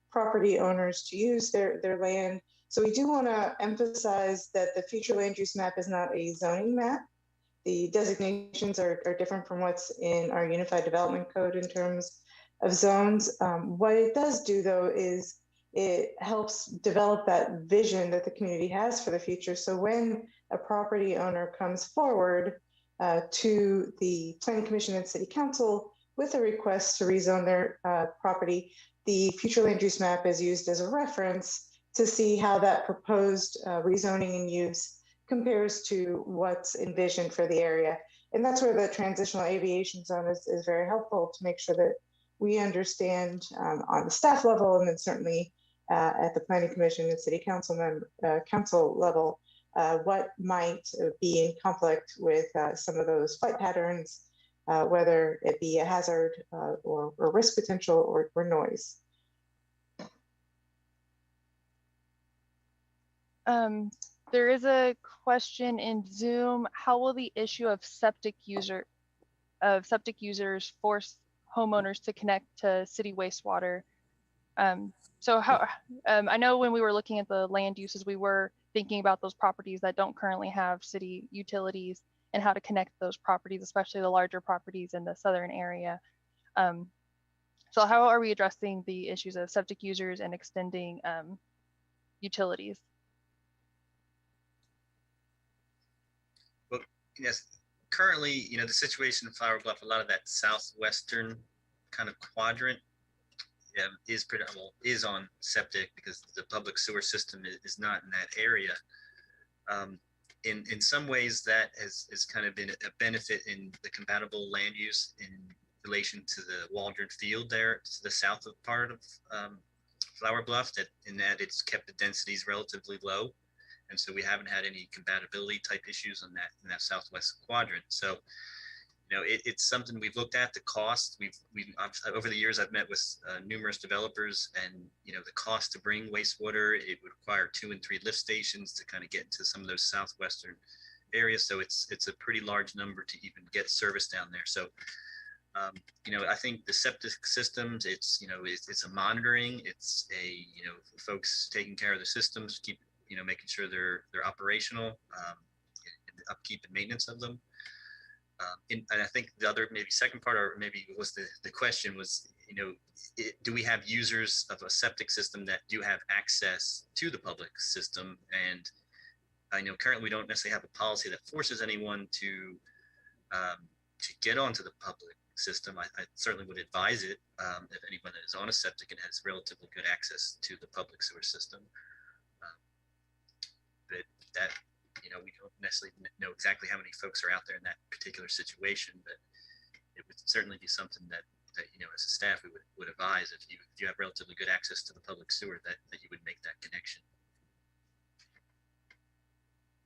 property owners to use their land. So we do want to emphasize that the future land use map is not a zoning map. The designations are different from what's in our Unified Development Code in terms of zones. What it does do, though, is it helps develop that vision that the community has for the future. So when a property owner comes forward to the Planning Commission and City Council with a request to rezone their property, the future land use map is used as a reference to see how that proposed rezoning and use compares to what's envisioned for the area. And that's where the transitional aviation zone is very helpful to make sure that we understand on the staff level, and then certainly at the Planning Commission and City Council council level, what might be in conflict with some of those flight patterns, whether it be a hazard or risk potential or noise. There is a question in Zoom. How will the issue of septic users force homeowners to connect to city wastewater? So how, I know when we were looking at the land uses, we were thinking about those properties that don't currently have city utilities and how to connect those properties, especially the larger properties in the southern area. So how are we addressing the issues of septic users and extending utilities? Well, yes, currently, the situation in Flour Bluff, a lot of that southwestern kind of quadrant is on septic because the public sewer system is not in that area. In some ways, that has kind of been a benefit in the compatible land use in relation to the Waldron Field there to the south of part of Flour Bluff, in that it's kept the densities relatively low. And so we haven't had any compatibility type issues in that southwest quadrant. So, it's something we've looked at. The cost we've over the years, I've met with numerous developers, and the cost to bring wastewater, it would require 2 and 3 lift stations to kind of get into some of those southwestern areas. So it's a pretty large number to even get service down there. So I think the septic systems, it's a monitoring, it's a folks taking care of the systems, keep making sure they're operational, and the upkeep and maintenance of them. And I think the other maybe second part, or maybe was the question was, do we have users of a septic system that do have access to the public system? And I know currently we don't necessarily have a policy that forces anyone to get onto the public system. I certainly would advise it if anyone is on a septic and has relatively good access to the public sewer system. But that, we don't necessarily know exactly how many folks are out there in that particular situation, but it would certainly be something that as a staff we would advise if you have relatively good access to the public sewer that you would make that connection.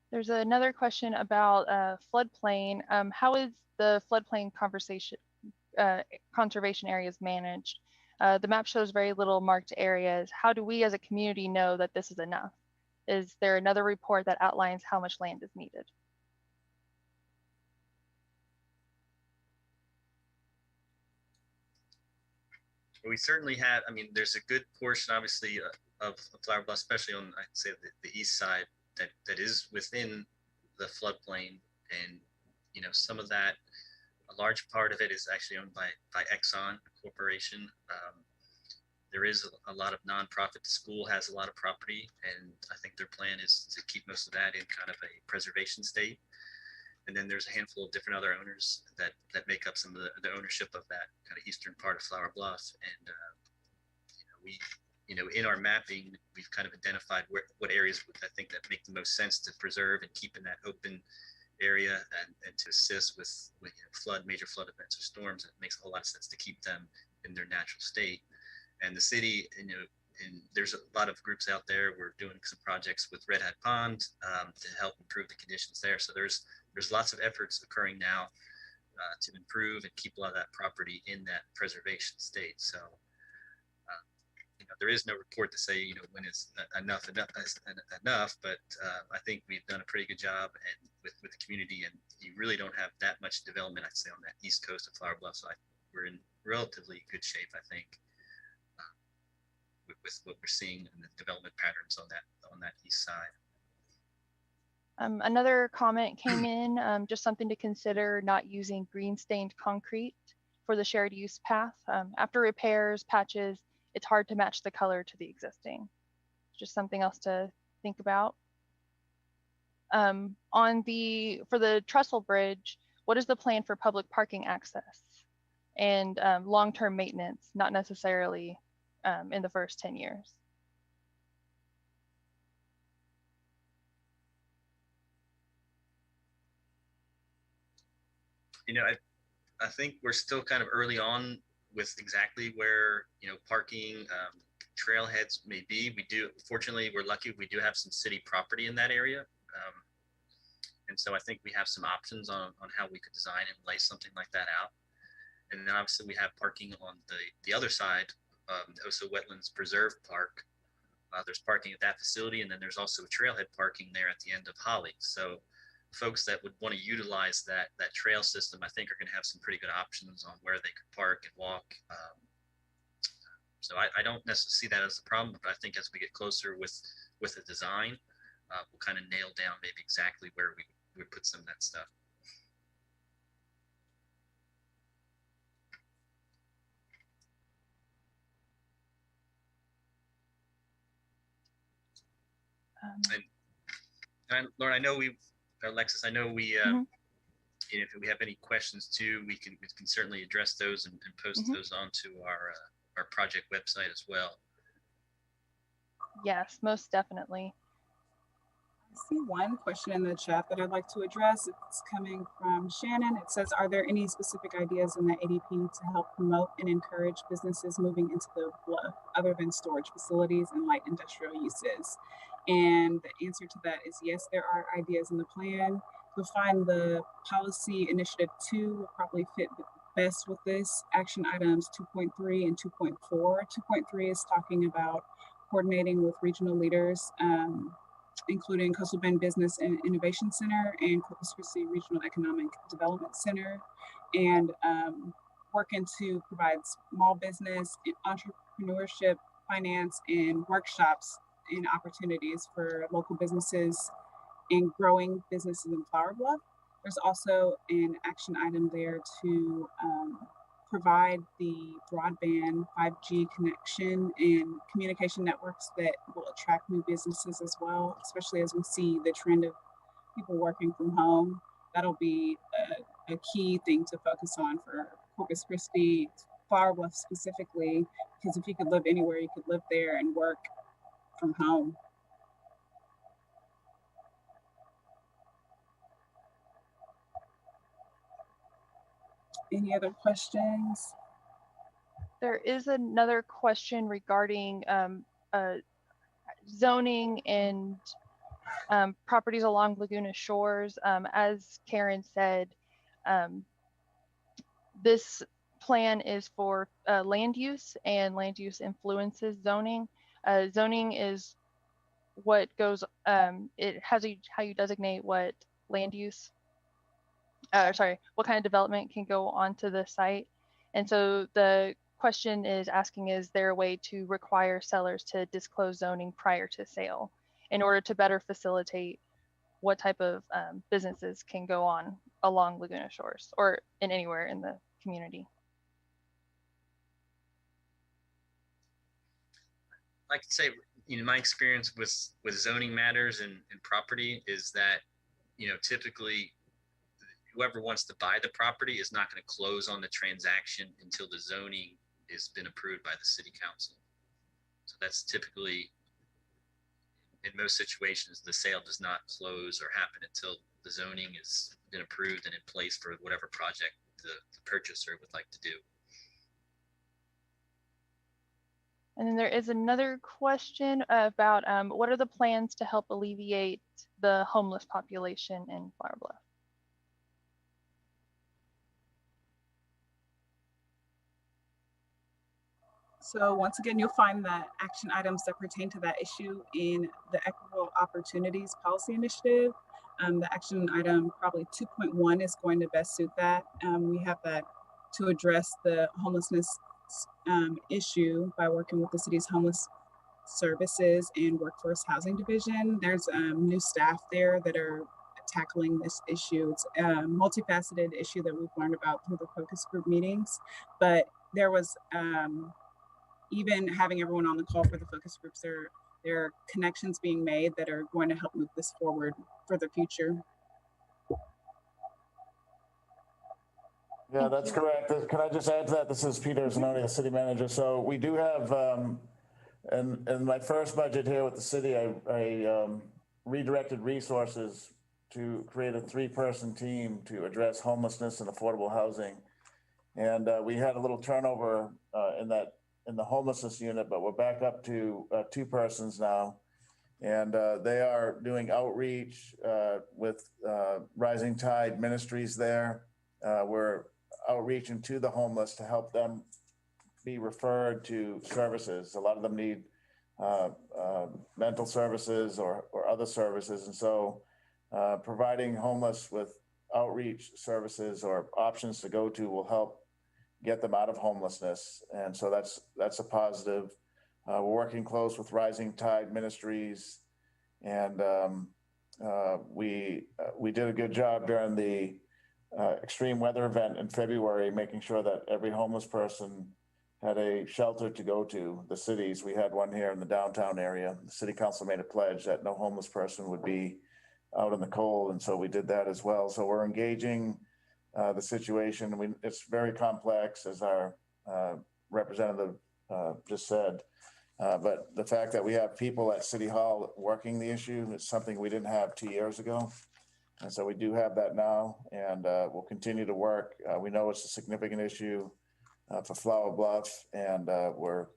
There's another question about floodplain. How is the floodplain conservation areas managed? The map shows very little marked areas. How do we as a community know that this is enough? Is there another report that outlines how much land is needed? We certainly have, there's a good portion, obviously, of Flour Bluff, especially on, I'd say, the east side, that is within the floodplain. And, some of that, a large part of it is actually owned by Exxon Corporation. There is a lot of nonprofit. The school has a lot of property, and I think their plan is to keep most of that in kind of a preservation state. And then there's a handful of different other owners that make up some of the ownership of that kind of eastern part of Flour Bluff. And we, in our mapping, we've kind of identified what areas I think that make the most sense to preserve and keep in that open area, and to assist with major flood events or storms. It makes a whole lot of sense to keep them in their natural state. And the city, and there's a lot of groups out there. We're doing some projects with Red Hat Pond to help improve the conditions there. So there's lots of efforts occurring now to improve and keep a lot of that property in that preservation state. So there is no report to say when it's enough, but I think we've done a pretty good job and with the community, and you really don't have that much development, I'd say, on that east coast of Flour Bluff. So we're in relatively good shape, I think, with what we're seeing in the development patterns on that east side. Another comment came in, just something to consider, not using green stained concrete for the shared use path. After repairs, patches, it's hard to match the color to the existing. Just something else to think about. For the trestle bridge, what is the plan for public parking access and long-term maintenance, not necessarily in the first 10 years? You know, I think we're still kind of early on with exactly where, you know, parking trailheads may be. Fortunately, we're lucky, we do have some city property in that area. And so I think we have some options on how we could design and lay something like that out. And then obviously we have parking on the other side, Oso Wetlands Preserve Park. There's parking at that facility, and then there's also trailhead parking there at the end of Holly. So folks that would want to utilize that trail system, I think, are going to have some pretty good options on where they could park and walk. So I don't necessarily see that as a problem, but I think as we get closer with the design, we'll kind of nail down maybe exactly where we would put some of that stuff. And Lauren, I know Alexis, I know we, if we have any questions too, we can certainly address those and post those onto our project website as well. Yes, most definitely. I see one question in the chat that I'd like to address. It's coming from Shannon. It says, are there any specific ideas in the ADP to help promote and encourage businesses moving into the Bluff other than storage facilities and light industrial uses? And the answer to that is yes, there are ideas in the plan. You'll find the policy initiative 2 will probably fit best with this. Action items 2.3 and 2.4. 2.3 is talking about coordinating with regional leaders, including Coastal Bend Business and Innovation Center and Corpus Christi Regional Economic Development Center, and working to provide small business, entrepreneurship, finance, and workshops and opportunities for local businesses and growing businesses in Flour Bluff. There's also an action item there to provide the broadband 5G connection and communication networks that will attract new businesses as well, especially as we see the trend of people working from home. That'll be a key thing to focus on for Corpus Christi, Flour Bluff specifically, because if you could live anywhere, you could live there and work from home. Any other questions? There is another question regarding zoning and properties along Laguna Shores. As Karen said, this plan is for land use, and land use influences zoning. Zoning is what goes, it has how you designate what land use, what kind of development can go onto the site. And so the question is asking, is there a way to require sellers to disclose zoning prior to sale in order to better facilitate what type of businesses can go on along Laguna Shores or in anywhere in the community? I could say, my experience with zoning matters and property is that, typically whoever wants to buy the property is not going to close on the transaction until the zoning has been approved by the city council. So that's typically, in most situations, the sale does not close or happen until the zoning has been approved and in place for whatever project the purchaser would like to do. And then there is another question about what are the plans to help alleviate the homeless population in Flour Bluff? So once again, you'll find the action items that pertain to that issue in the Equitable Opportunities Policy Initiative. The action item probably 2.1 is going to best suit that. We have that to address the homelessness issue by working with the city's homeless services and workforce housing division. There's new staff there that are tackling this issue. It's a multifaceted issue that we've learned about through the focus group meetings, but there was even having everyone on the call for the focus groups, there are connections being made that are going to help move this forward for the future. Yeah, that's correct. Can I just add to that? This is Peter Zanoni, the city manager. So we do have, in my first budget here with the city, I redirected resources to create a 3-person team to address homelessness and affordable housing. And we had a little turnover in the homelessness unit, but we're back up to 2 persons now. And they are doing outreach with Rising Tide Ministries there. We're outreaching to the homeless to help them be referred to services. A lot of them need mental services or other services. And so providing homeless with outreach services or options to go to will help get them out of homelessness. And so that's a positive. We're working close with Rising Tide Ministries, and we did a good job during the extreme weather event in February, making sure that every homeless person had a shelter to go to. The cities, we had one here in the downtown area. The city council made a pledge that no homeless person would be out in the cold, and so we did that as well. So we're engaging the situation. It's very complex, as our representative just said. But the fact that we have people at City Hall working the issue is something we didn't have 2 years ago. And so we do have that now, and we'll continue to work. We know it's a significant issue for Flour Bluff, and we're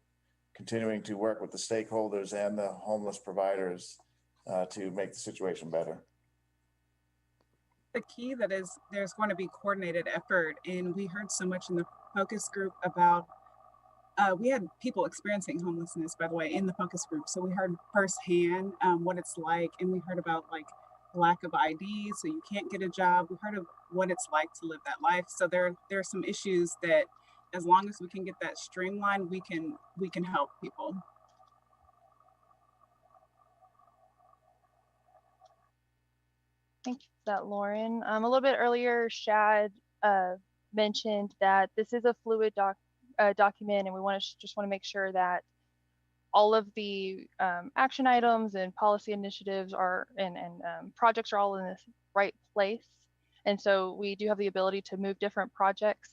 continuing to work with the stakeholders and the homeless providers to make the situation better. The key that is there's going to be coordinated effort, and we heard so much in the focus group about we had people experiencing homelessness, by the way, in the focus group. So we heard firsthand what it's like, and we heard about like lack of ID, so you can't get a job. We heard of what it's like to live that life. So there are some issues that, as long as we can get that streamlined, we can help people. Thank you for that, Lauren. A little bit earlier, Shad mentioned that this is a fluid document, and we just want to make sure that all of the action items and policy initiatives are and projects are all in this right place. And so we do have the ability to move different projects.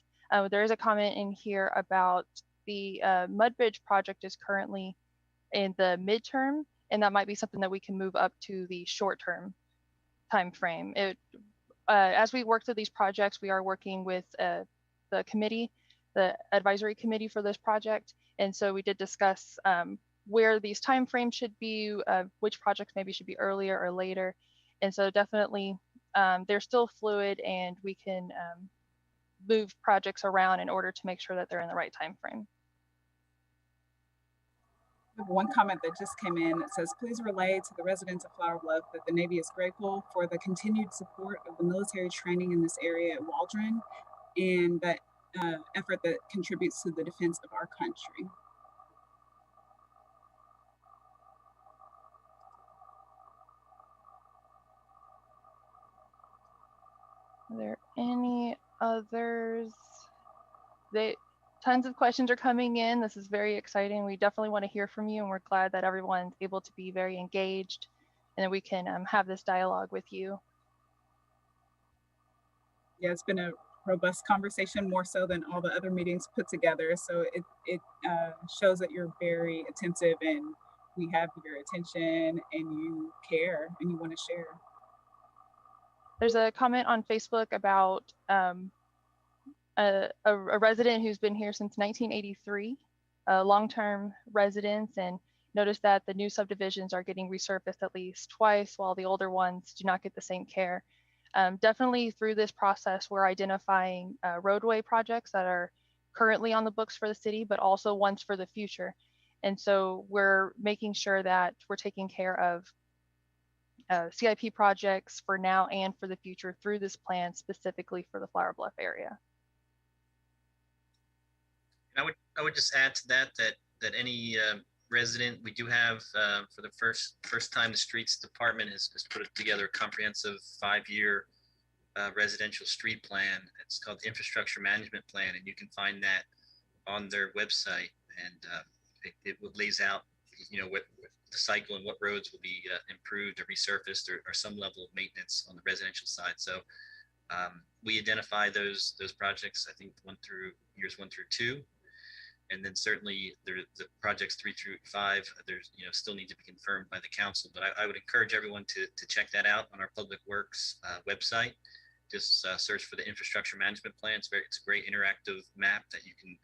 There is a comment in here about the Mud Bridge project is currently in the midterm, and that might be something that we can move up to the short-term time frame. As we work through these projects, we are working with the committee, the advisory committee for this project. And so we did discuss where these time frames should be, which projects maybe should be earlier or later. And so definitely they're still fluid, and we can move projects around in order to make sure that they're in the right time frame. One comment that just came in that says, please relay to the residents of Flour Bluff that the Navy is grateful for the continued support of the military training in this area at Waldron, and that effort that contributes to the defense of our country. Are there any others? Tons of questions are coming in. This is very exciting. We definitely want to hear from you, and we're glad that everyone's able to be very engaged, and that we can have this dialogue with you. Yeah, it's been a robust conversation, more so than all the other meetings put together. So it shows that you're very attentive, and we have your attention, and you care, and you want to share. There's a comment on Facebook about a resident who's been here since 1983, a long-term residence, and noticed that the new subdivisions are getting resurfaced at least twice, while the older ones do not get the same care. Definitely through this process, we're identifying roadway projects that are currently on the books for the city, but also ones for the future. And so we're making sure that we're taking care of CIP projects for now and for the future through this plan, specifically for the Flour Bluff area. I would just add to that any resident, we do have for the first time the streets department has put together a comprehensive 5-year residential street plan. It's called the Infrastructure Management Plan, and you can find that on their website. And it lays out, what the cycle and what roads will be improved or resurfaced or some level of maintenance on the residential side. So we identify those projects, I think years 1 through 2. And then certainly the projects 3 through 5, there's, still need to be confirmed by the council. But I would encourage everyone to check that out on our Public Works website. Just search for the infrastructure management plan. It's a great interactive map that you can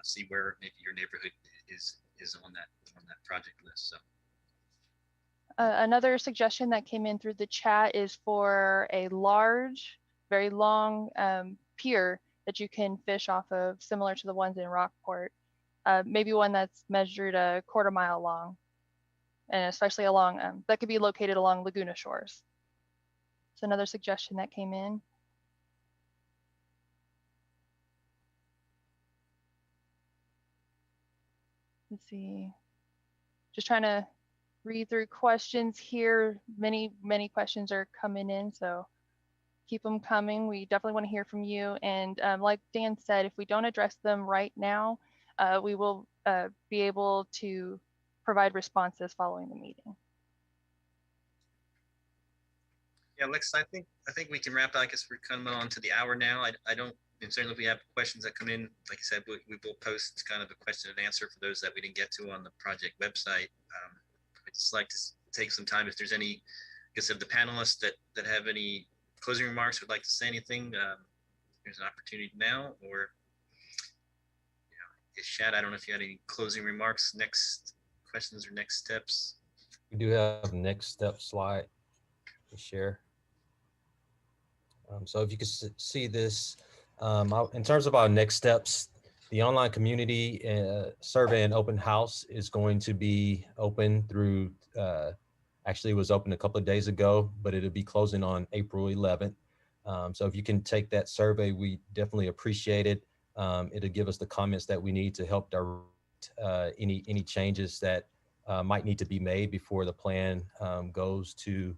see where maybe your neighborhood is on that project list. So another suggestion that came in through the chat is for a large, very long pier that you can fish off of, similar to the ones in Rockport. Maybe one that's measured a 1/4 mile long, and especially along, that could be located along Laguna shores. So another suggestion that came in. Let's see, just trying to read through questions here. Many questions are coming in, so keep them coming. We definitely want to hear from you. And like Dan said, if we don't address them right now, we will be able to provide responses following the meeting. Yeah, Lex, I think we can wrap up. I guess we're coming on to the hour now. I don't, and certainly if we have questions that come in, like I said, we will post kind of a question and answer for those that we didn't get to on the project website. I'd just like to take some time if there's any, I guess, of the panelists that have any closing remarks, would like to say anything. There's an opportunity now, or Shad, I don't know if you had any closing remarks, next questions or next steps. We do have next step slide to share. So if you can see this, in terms of our next steps, the online community survey and open house is going to be open through, actually it was open a couple of days ago, but it'll be closing on April 11th. So if you can take that survey, we definitely appreciate it. It'll give us the comments that we need to help direct any changes that might need to be made before the plan goes to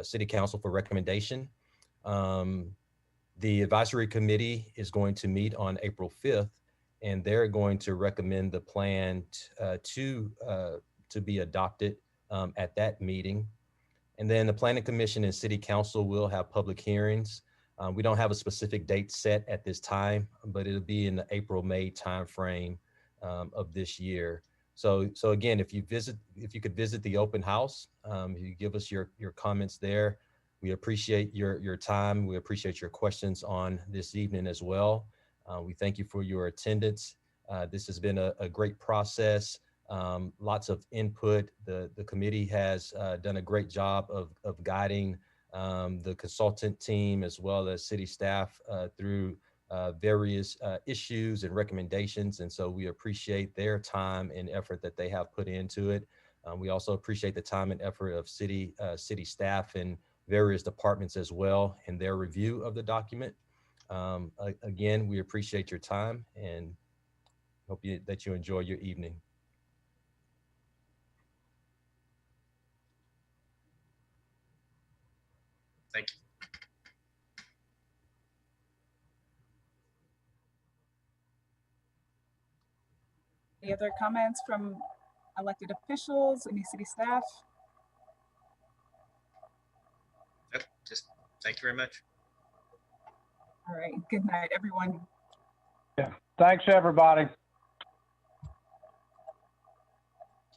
City Council for recommendation. The advisory committee is going to meet on April 5th, and they're going to recommend the plan to be adopted at that meeting. And then the Planning Commission and City Council will have public hearings. We don't have a specific date set at this time, but it'll be in the April-May timeframe of this year. So again, if you could visit the open house, you give us your comments there. We appreciate your time. We appreciate your questions on this evening as well. We thank you for your attendance. This has been a great process. Lots of input. The committee has done a great job of guiding the consultant team as well as city staff through various issues and recommendations. And so we appreciate their time and effort that they have put into it. We also appreciate the time and effort of city staff and various departments as well in their review of the document. Again, we appreciate your time and hope that you enjoy your evening. Thank you. Any other comments from elected officials, any city staff? Nope, just thank you very much. All right, good night, everyone. Yeah, thanks everybody.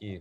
Thank you.